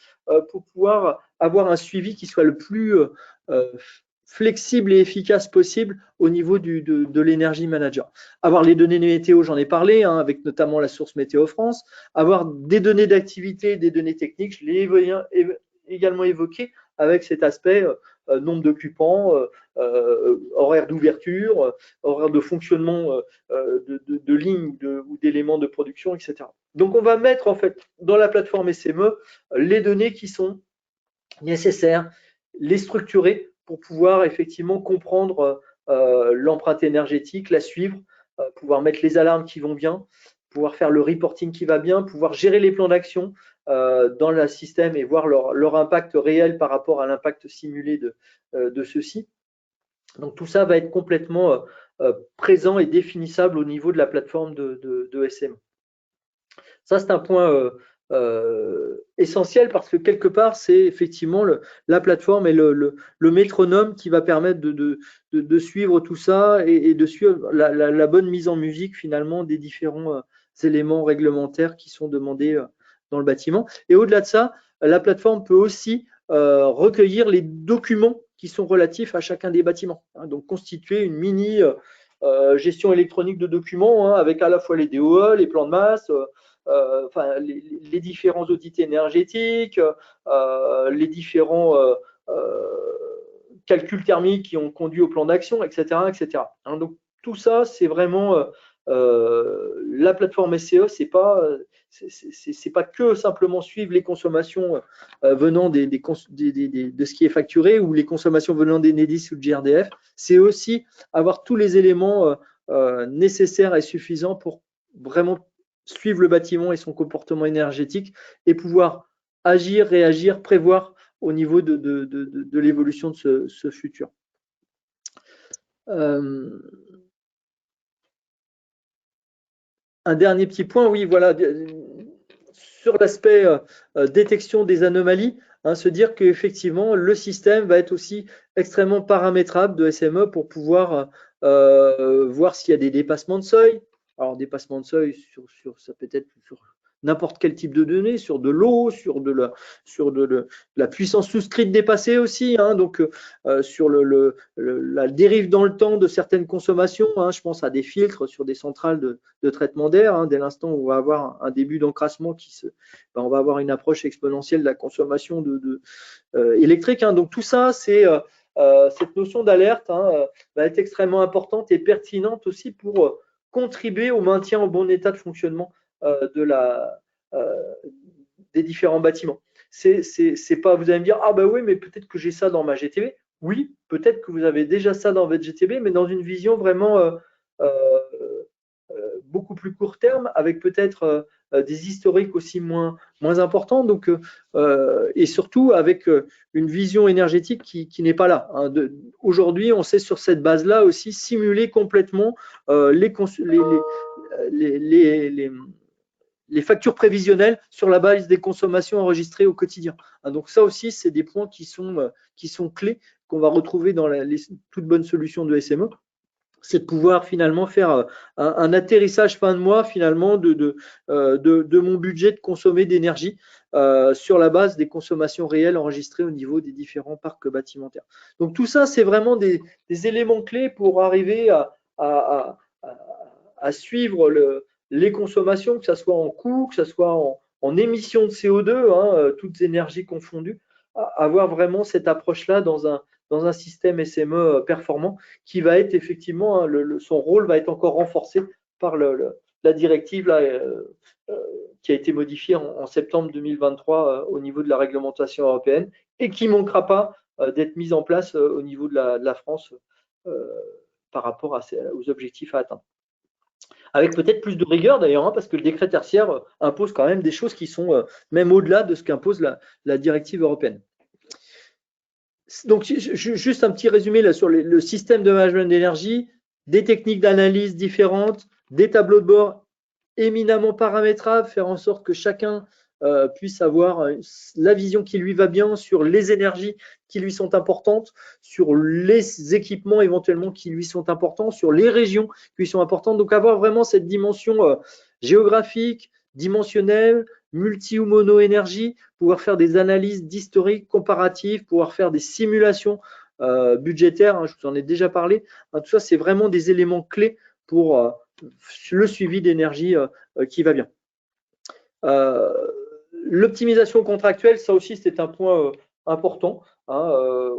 pour pouvoir avoir un suivi qui soit le plus flexible et efficace possible au niveau de l'Energy Manager. Avoir les données météo, j'en ai parlé, hein, avec notamment la source Météo France. Avoir des données d'activité, des données techniques, je l'ai également évoqué avec cet aspect nombre d'occupants, horaire d'ouverture, horaire de fonctionnement de lignes ou d'éléments de production, etc. Donc, on va mettre en fait dans la plateforme SME les données qui sont nécessaires, les structurer pour pouvoir effectivement comprendre l'empreinte énergétique, la suivre, pouvoir mettre les alarmes qui vont bien, pouvoir faire le reporting qui va bien, pouvoir gérer les plans d'action dans le système et voir leur impact réel par rapport à l'impact simulé de ceux-ci. Donc tout ça va être complètement présent et définissable au niveau de la plateforme de SME. Ça, c'est un point essentiel parce que quelque part, c'est effectivement la plateforme et le métronome qui va permettre de suivre tout ça et de suivre la bonne mise en musique finalement des différents éléments réglementaires qui sont demandés dans le bâtiment. Et au-delà de ça, la plateforme peut aussi recueillir les documents qui sont relatifs à chacun des bâtiments. Hein, donc constituer une mini gestion électronique de documents hein, avec à la fois les DOE, les plans de masse, enfin, les différents audits énergétiques, les différents calculs thermiques qui ont conduit au plan d'action, etc., etc. Hein, donc tout ça, c'est vraiment la plateforme SCE, c'est pas que simplement suivre les consommations venant de ce qui est facturé ou les consommations venant des NEDIS ou de GRDF, c'est aussi avoir tous les éléments nécessaires et suffisants pour vraiment suivre le bâtiment et son comportement énergétique et pouvoir agir, réagir, prévoir au niveau de l'évolution de ce futur. Un dernier petit point, oui, voilà, sur l'aspect détection des anomalies, hein, se dire qu'effectivement, le système va être aussi extrêmement paramétrable de SME pour pouvoir voir s'il y a des dépassements de seuil. Alors, dépassement de seuil, ça peut être sur n'importe quel type de données, sur de l'eau, sur de la puissance souscrite dépassée aussi, hein, donc sur la dérive dans le temps de certaines consommations. Hein, je pense à des filtres sur des centrales de traitement d'air. Hein, dès l'instant où on va avoir un début d'encrassement, on va avoir une approche exponentielle de la consommation électrique. Hein, donc tout ça, c'est cette notion d'alerte hein, va être extrêmement importante et pertinente aussi pour contribuer au maintien en bon état de fonctionnement des différents bâtiments. C'est pas, vous allez me dire, ah bah oui, mais peut-être que j'ai ça dans ma GTB. Oui, peut-être que vous avez déjà ça dans votre GTB, mais dans une vision vraiment beaucoup plus court terme, avec peut-être des historiques aussi moins importants, donc, et surtout avec une vision énergétique qui n'est pas là. Hein. Aujourd'hui, on sait sur cette base-là aussi simuler complètement les factures prévisionnelles sur la base des consommations enregistrées au quotidien. Hein, donc ça aussi, c'est des points qui sont clés qu'on va retrouver dans toute bonne solution de SME. C'est de pouvoir finalement faire un atterrissage fin de mois finalement de mon budget de consommer d'énergie sur la base des consommations réelles enregistrées au niveau des différents parcs bâtimentaires. Donc tout ça, c'est vraiment des éléments clés pour arriver à suivre les consommations, que ce soit en coût, que ce soit en émissions de CO2, hein, toutes énergies confondues, avoir vraiment cette approche-là dans un système SME performant qui va être effectivement, hein, son rôle va être encore renforcé par la directive là, qui a été modifiée en septembre 2023 au niveau de la réglementation européenne et qui ne manquera pas d'être mise en place au niveau de la France par rapport aux objectifs à atteindre. Avec peut-être plus de rigueur d'ailleurs, hein, parce que le décret tertiaire impose quand même des choses qui sont même au-delà de ce qu'impose la directive européenne. Donc, juste un petit résumé là sur le système de management d'énergie, des techniques d'analyse différentes, des tableaux de bord éminemment paramétrables, faire en sorte que chacun puisse avoir la vision qui lui va bien sur les énergies qui lui sont importantes, sur les équipements éventuellement qui lui sont importants, sur les régions qui lui sont importantes. Donc, avoir vraiment cette dimension géographique, dimensionnelle, multi ou mono énergie, pouvoir faire des analyses d'historique comparatif, pouvoir faire des simulations budgétaires, hein, je vous en ai déjà parlé. Hein, tout ça, c'est vraiment des éléments clés pour le suivi d'énergie qui va bien. L'optimisation contractuelle, ça aussi, c'est un point important. Hein.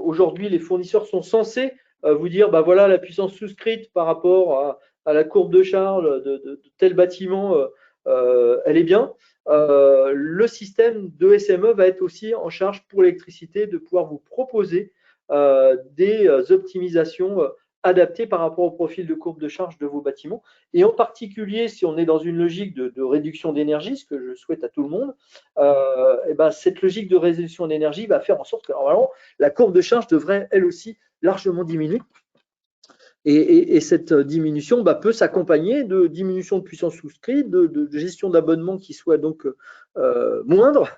Aujourd'hui, les fournisseurs sont censés vous dire, bah voilà, la puissance souscrite par rapport à la courbe de charge de tel bâtiment, elle est bien. Le système de SME va être aussi en charge pour l'électricité de pouvoir vous proposer des optimisations adaptées par rapport au profil de courbe de charge de vos bâtiments. Et en particulier, si on est dans une logique de réduction d'énergie, ce que je souhaite à tout le monde, et ben, cette logique de réduction d'énergie va faire en sorte que normalement, la courbe de charge devrait elle aussi largement diminuer. Et cette diminution peut s'accompagner de diminution de puissance souscrite, de gestion d'abonnement qui soit donc moindre,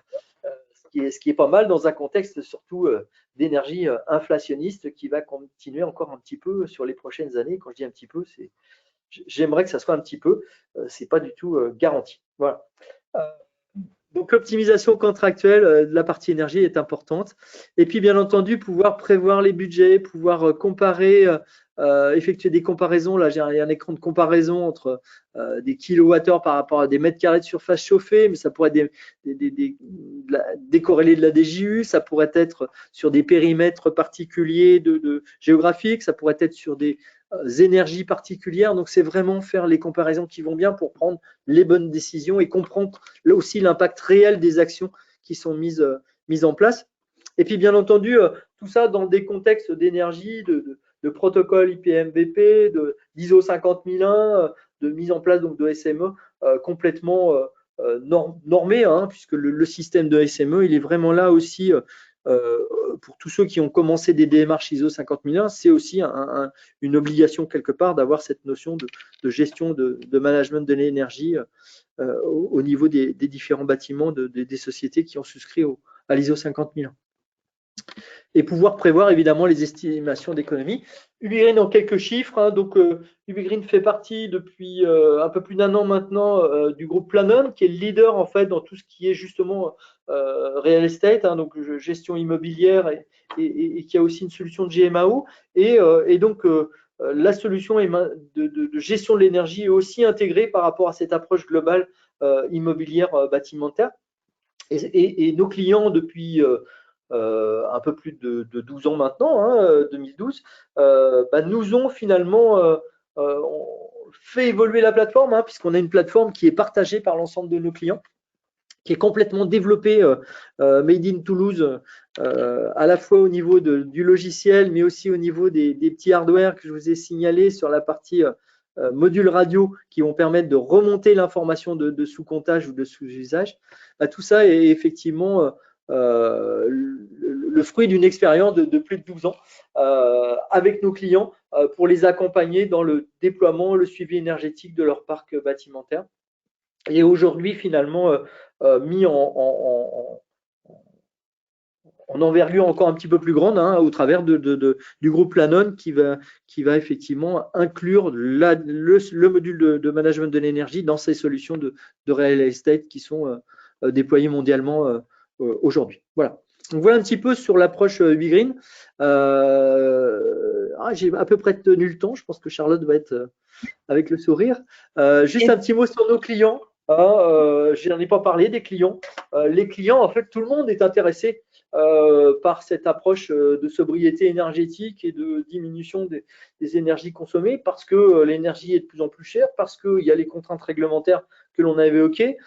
ce qui est pas mal dans un contexte surtout d'énergie inflationniste qui va continuer encore un petit peu sur les prochaines années. Quand je dis un petit peu, j'aimerais que ça soit un petit peu, c'est pas du tout garanti. Voilà. Donc l'optimisation contractuelle de la partie énergie est importante. Et puis bien entendu, pouvoir prévoir les budgets, pouvoir comparer, effectuer des comparaisons. Là, j'ai un écran de comparaison entre des kilowattheures par rapport à des mètres carrés de surface chauffée, mais ça pourrait être décorrélé de la DJU, ça pourrait être sur des périmètres particuliers géographiques, ça pourrait être sur des énergies particulières. Donc, c'est vraiment faire les comparaisons qui vont bien pour prendre les bonnes décisions et comprendre là aussi l'impact réel des actions qui sont mises en place. Et puis, bien entendu, tout ça dans des contextes d'énergie, de protocole IPMVP, d'ISO 50001, de mise en place donc de SME complètement normé, hein, puisque le système de SME, il est vraiment là aussi pour tous ceux qui ont commencé des démarches ISO 50001, c'est aussi une obligation quelque part d'avoir cette notion de gestion de management de l'énergie au niveau des différents bâtiments des sociétés qui ont souscrit à l'ISO 50001. Et pouvoir prévoir évidemment les estimations d'économie. UbiGreen en quelques chiffres, hein, donc UbiGreen fait partie depuis un peu plus d'un an maintenant du groupe Planon, qui est le leader en fait dans tout ce qui est justement real estate, hein, donc gestion immobilière et qui a aussi une solution de GMAO. Et donc la solution de gestion de l'énergie est aussi intégrée par rapport à cette approche globale immobilière bâtimentaire. Et nos clients depuis un peu plus de 12 ans maintenant, hein, 2012, nous ont finalement fait évoluer la plateforme, hein, puisqu'on a une plateforme qui est partagée par l'ensemble de nos clients, qui est complètement développée Made in Toulouse, à la fois au niveau du logiciel, mais aussi au niveau des petits hardware que je vous ai signalés sur la partie modules radio qui vont permettre de remonter l'information de sous-comptage ou de sous-usage. Tout ça est effectivement le fruit d'une expérience de plus de 12 ans avec nos clients pour les accompagner dans le déploiement, le suivi énergétique de leur parc bâtimentaire. Et aujourd'hui, finalement, mis en envergure encore un petit peu plus grande, hein, au travers du groupe Planon qui va effectivement inclure le module de management de l'énergie dans ces solutions de real estate qui sont déployées mondialement aujourd'hui. Voilà. Donc voilà un petit peu sur l'approche UbiGreen. J'ai à peu près tenu le temps. Je pense que Charlotte va être avec le sourire. Juste un petit mot sur nos clients. Je n'en ai pas parlé des clients. Les clients, en fait, tout le monde est intéressé par cette approche de sobriété énergétique et de diminution des énergies consommées, parce que l'énergie est de plus en plus chère, parce qu'il y a les contraintes réglementaires que l'on a évoquées,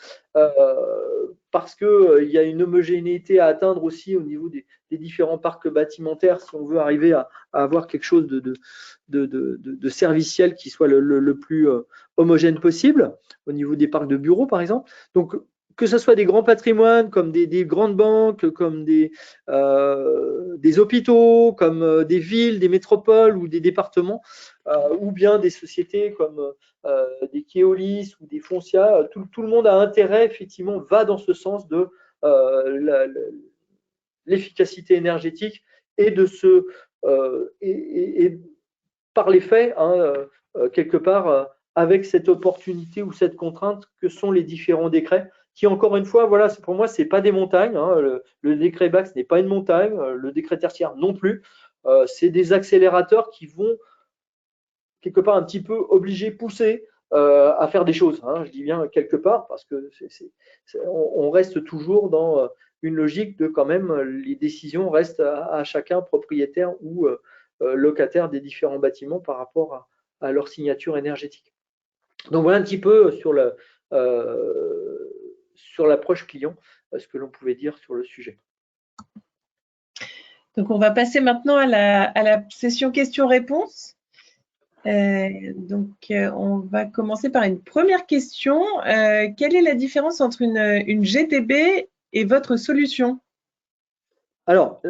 parce qu'il y a une homogénéité à atteindre aussi au niveau des différents parcs bâtimentaires si on veut arriver à avoir quelque chose de serviciel qui soit le plus homogène possible au niveau des parcs de bureaux, par exemple. Donc, que ce soit des grands patrimoines, comme des grandes banques, comme des hôpitaux, comme des villes, des métropoles ou des départements, ou bien des sociétés comme des Keolis ou des Foncia, tout le monde a intérêt, effectivement, va dans ce sens de l'efficacité énergétique et et par les faits, hein, quelque part, avec cette opportunité ou cette contrainte que sont les différents décrets, qui encore une fois, voilà, pour moi, c'est pas des montagnes. Hein, le décret BACS n'est pas une montagne, le décret tertiaire non plus. C'est des accélérateurs qui vont quelque part un petit peu obliger, pousser à faire des choses. Hein, je dis bien quelque part parce que on reste toujours dans une logique de quand même les décisions restent à chacun propriétaire ou locataire des différents bâtiments par rapport à leur signature énergétique. Donc voilà un petit peu sur l'approche client, ce que l'on pouvait dire sur le sujet. Donc on va passer maintenant à la session questions-réponses. On va commencer par une première question. Quelle est la différence entre une GTB et votre solution? Alors,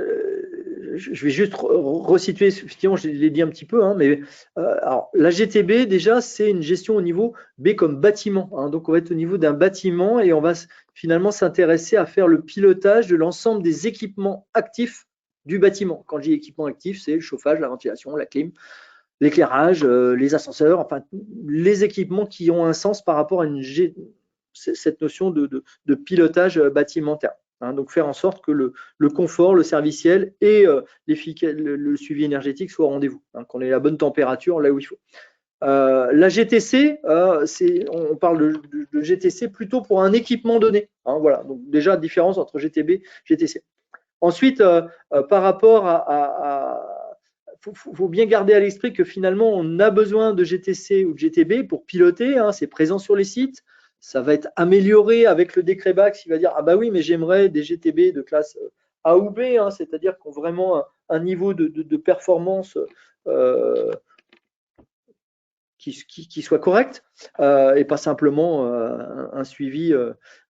je vais juste resituer, effectivement, je l'ai dit un petit peu, hein, mais alors, la GTB, déjà, c'est une gestion au niveau B comme bâtiment. Hein, donc, on va être au niveau d'un bâtiment et on va finalement s'intéresser à faire le pilotage de l'ensemble des équipements actifs du bâtiment. Quand je dis équipement actif, c'est le chauffage, la ventilation, la clim, l'éclairage, les ascenseurs, enfin, les équipements qui ont un sens par rapport à cette notion de pilotage bâtimentaire. Hein, donc faire en sorte que le confort, le serviciel et le suivi énergétique soient au rendez-vous, hein, qu'on ait la bonne température là où il faut. La GTC, on parle de GTC plutôt pour un équipement donné. Hein, voilà, donc déjà différence entre GTB et GTC. Ensuite, par rapport faut bien garder à l'esprit que finalement, on a besoin de GTC ou de GTB pour piloter. Hein, c'est présent sur les sites. Ça va être amélioré avec le décret BACS. Il va dire, ah bah oui, mais j'aimerais des GTB de classe A ou B, hein, c'est-à-dire qu'on a vraiment un niveau de performance qui soit correct et pas simplement un suivi.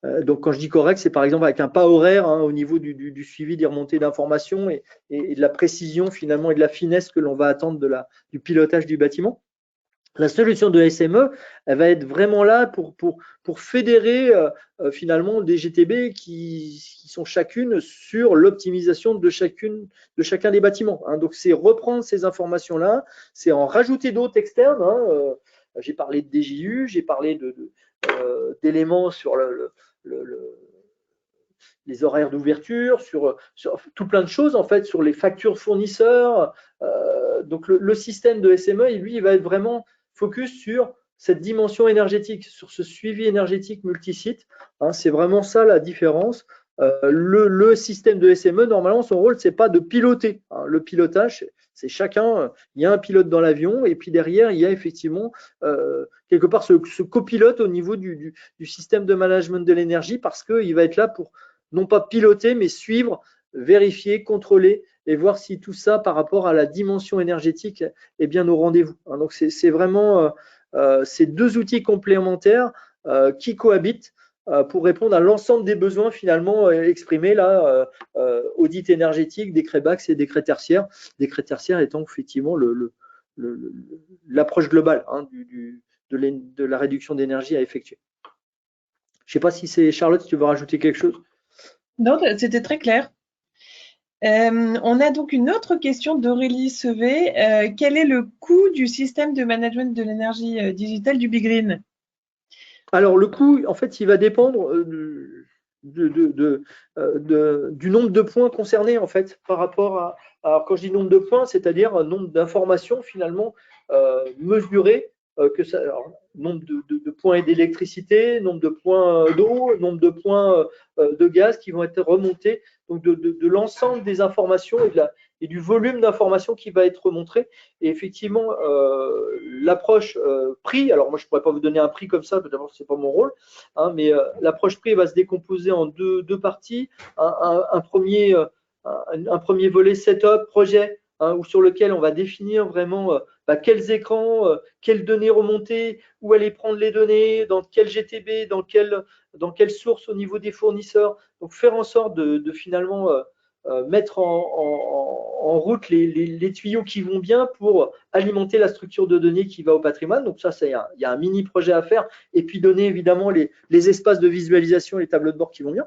Donc, quand je dis correct, c'est par exemple avec un pas horaire hein, au niveau du suivi des remontées d'informations et de la précision finalement et de la finesse que l'on va attendre du pilotage du bâtiment. La solution de SME, elle va être vraiment là pour fédérer finalement des GTB qui sont chacune sur l'optimisation de chacun des bâtiments. Hein. Donc, c'est reprendre ces informations-là, c'est en rajouter d'autres externes. Hein. J'ai parlé de DJU, j'ai parlé d'éléments sur les horaires d'ouverture, sur tout plein de choses en fait, sur les factures fournisseurs. Donc, le système de SME, lui, il va être vraiment focus sur cette dimension énergétique, sur ce suivi énergétique multisite. Hein, c'est vraiment ça la différence. Le système de SME, normalement, son rôle, c'est pas de piloter. Hein. Le pilotage, c'est chacun, il y a un pilote dans l'avion et puis derrière, il y a effectivement quelque part ce copilote au niveau du système de management de l'énergie parce qu'il va être là pour non pas piloter, mais suivre, vérifier, contrôler et voir si tout ça, par rapport à la dimension énergétique, est bien au rendez-vous. Hein, donc, c'est vraiment ces deux outils complémentaires qui cohabitent pour répondre à l'ensemble des besoins finalement exprimés là, audit énergétique, décret BACS et décret tertiaire. Décret tertiaire étant effectivement l'approche globale hein, de la réduction d'énergie à effectuer. Je ne sais pas si c'est Charlotte, si tu veux rajouter quelque chose. Non, c'était très clair. On a donc une autre question d'Aurélie Sevet. Quel est le coût du système de management de l'énergie digitale du Big Green? Alors, le coût, en fait, il va dépendre du nombre de points concernés, en fait, par rapport à… Alors, quand je dis nombre de points, c'est-à-dire un nombre d'informations, finalement, mesurées, nombre de points d'électricité, nombre de points d'eau, nombre de points de gaz qui vont être remontés donc de l'ensemble des informations et du volume d'informations qui va être montré. Et effectivement, l'approche prix, alors moi je ne pourrais pas vous donner un prix comme ça, d'abord ce n'est pas mon rôle, hein, mais l'approche prix va se décomposer en deux parties. Un premier volet setup, projet, hein, sur lequel on va définir vraiment quels écrans, quelles données remonter, où aller prendre les données, dans quel GTB, dans quelle source au niveau des fournisseurs. Donc faire en sorte de finalement mettre en route les tuyaux qui vont bien pour alimenter la structure de données qui va au patrimoine. Donc ça, il y a un mini projet à faire. Et puis donner évidemment les espaces de visualisation, les tableaux de bord qui vont bien.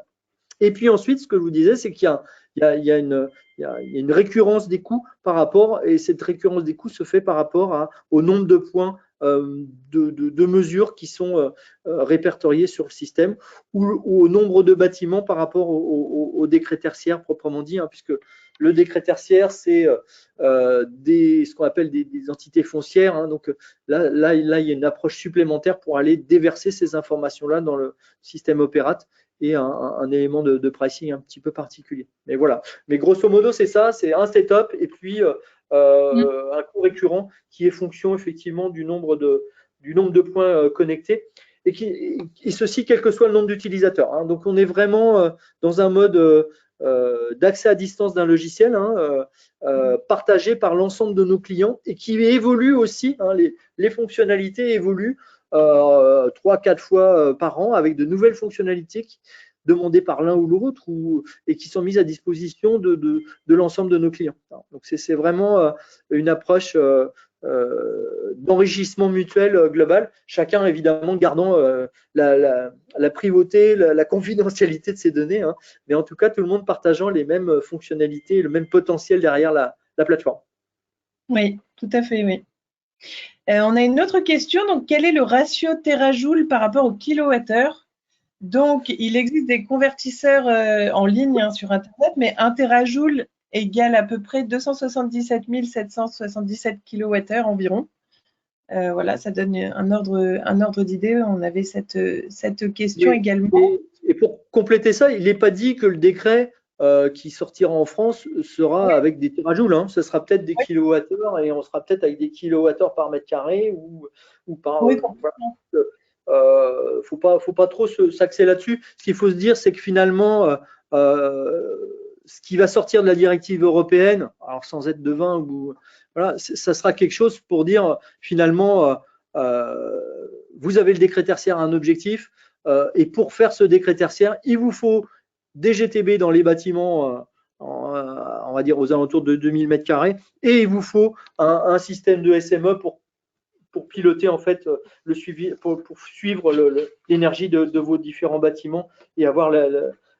Et puis ensuite, ce que je vous disais, c'est qu'il y a une récurrence des coûts par rapport, et cette récurrence des coûts se fait par rapport au nombre de points de mesures qui sont répertoriés sur le système ou au nombre de bâtiments par rapport au décret tertiaire proprement dit, hein, puisque le décret tertiaire, c'est ce qu'on appelle des entités foncières. Hein, donc là, il y a une approche supplémentaire pour aller déverser ces informations-là dans le système Opérate et un élément de pricing un petit peu particulier. Mais voilà. Mais grosso modo, c'est ça, c'est un setup et puis un coût récurrent qui est fonction effectivement du nombre de points connectés et ceci quel que soit le nombre d'utilisateurs. Hein. Donc on est vraiment dans un mode d'accès à distance d'un logiciel partagé par l'ensemble de nos clients et qui évolue aussi, hein, les fonctionnalités évoluent 3-4 fois par an avec de nouvelles fonctionnalités demandées par l'un ou l'autre et qui sont mises à disposition de l'ensemble de nos clients. Donc c'est vraiment une approche d'enrichissement mutuel global, chacun évidemment gardant la privauté, la confidentialité de ces données, hein, mais en tout cas tout le monde partageant les mêmes fonctionnalités, le même potentiel derrière la plateforme. Oui, tout à fait, oui. On a une autre question, donc quel est le ratio terajoule par rapport au kilowattheure? Donc, il existe des convertisseurs en ligne hein, sur Internet, mais 1 terajoule égale à peu près 277 777 kWh environ. Voilà, ça donne un ordre d'idée. On avait cette question également. Et pour compléter ça, il n'est pas dit que le décret qui sortira en France sera avec des terajoules. Hein. Ce sera peut-être des kilowattheures et on sera peut-être avec des kilowattheures par mètre carré ou par. Oui, faut pas trop s'axer là-dessus. Ce qu'il faut se dire, c'est que finalement, ce qui va sortir de la directive européenne, alors sans être devin, voilà, ça sera quelque chose pour dire finalement, vous avez le décret tertiaire à un objectif, et pour faire ce décret tertiaire, il vous faut des GTB dans les bâtiments, on va dire aux alentours de 2000 m², et il vous faut un système de SME pour piloter en fait le suivi, pour suivre l'énergie de vos différents bâtiments et avoir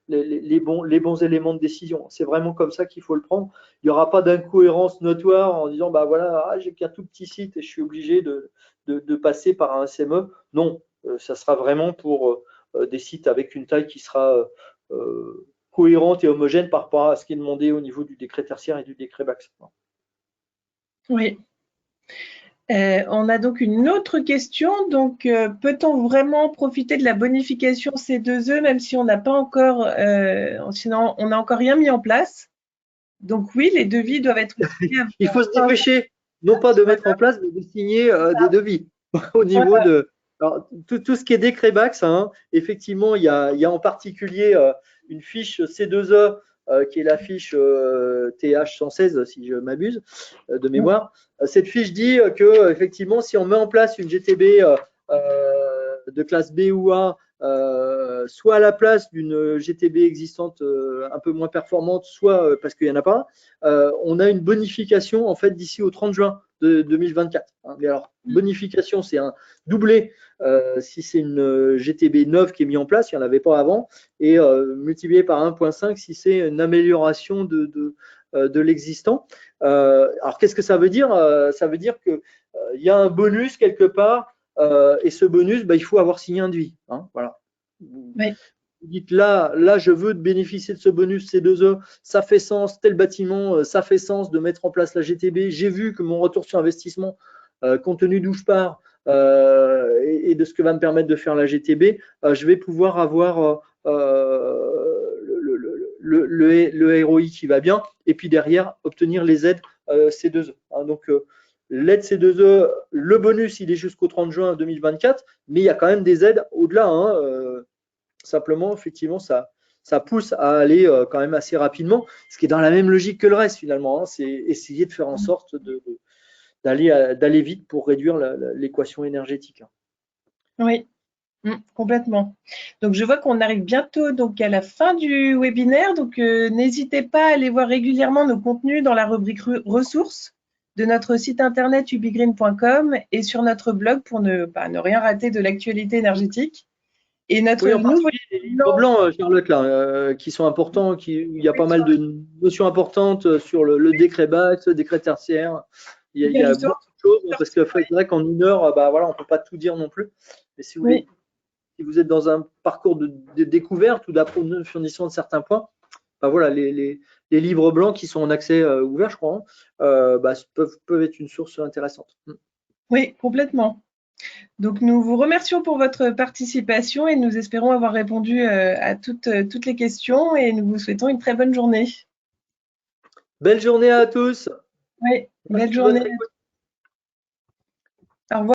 les bons éléments de décision. C'est vraiment comme ça qu'il faut le prendre. Il n'y aura pas d'incohérence notoire en disant bah voilà, j'ai qu'un tout petit site et je suis obligé de passer par un SME. Non, ça sera vraiment pour des sites avec une taille qui sera cohérente et homogène par rapport à ce qui est demandé au niveau du décret tertiaire et du décret BACS. Oui. On a donc une autre question. Donc, peut-on vraiment profiter de la bonification C2E même si on n'a pas encore, sinon on n'a encore rien mis en place? Donc oui, les devis doivent être. Il faut se dépêcher, non pas de mettre en place, mais de signer des devis au niveau de. Alors, tout ce qui est décret BACS, hein, effectivement, il y a en particulier une fiche C2E qui est la fiche TH116, si je m'abuse, de mémoire. Cette fiche dit que effectivement, si on met en place une GTB de classe B ou A, soit à la place d'une GTB existante un peu moins performante, soit parce qu'il n'y en a pas, on a une bonification en fait d'ici au 30 juin de 2024. Hein. Mais alors, bonification, c'est un doublé si c'est une GTB neuve qui est mise en place, il n'y en avait pas avant, et multiplié par 1,5 si c'est une amélioration de l'existant. Alors, qu'est-ce que ça veut dire? Ça veut dire qu'il y a un bonus quelque part, et ce bonus, il faut avoir signé un devis. Hein, voilà. Oui. Vous dites là, je veux bénéficier de ce bonus C2E, ça fait sens, tel bâtiment, ça fait sens de mettre en place la GTB. J'ai vu que mon retour sur investissement, compte tenu d'où je pars et de ce que va me permettre de faire la GTB, je vais pouvoir avoir le ROI qui va bien, et puis derrière, obtenir les aides C2E. Hein, donc, l'aide C2E, le bonus, il est jusqu'au 30 juin 2024, mais il y a quand même des aides au-delà. Hein, simplement, effectivement, ça pousse à aller quand même assez rapidement, ce qui est dans la même logique que le reste finalement. Hein, c'est essayer de faire en sorte d'aller vite pour réduire l'équation énergétique. Hein. Oui. Complètement. Donc, je vois qu'on arrive bientôt donc, à la fin du webinaire. Donc, n'hésitez pas à aller voir régulièrement nos contenus dans la rubrique ressources de notre site internet ubigreen.com et sur notre blog pour ne rien rater de l'actualité énergétique. Et notre oui, en nouveau les livres blancs, Charlotte, là, qui sont importants, il y a pas mal de notions importantes sur le décret BACS, le décret tertiaire. Il y a beaucoup de choses, parce que c'est vrai qu'en 1 heure, voilà, on ne peut pas tout dire non plus. Mais si vous voulez, si vous êtes dans un parcours de découverte ou d'approfondissement de certains points, voilà, les livres blancs qui sont en accès ouvert, je crois, peuvent être une source intéressante. Oui, complètement. Donc, nous vous remercions pour votre participation et nous espérons avoir répondu à toutes les questions et nous vous souhaitons une très bonne journée. Belle journée à tous. Oui, belle journée. Au revoir.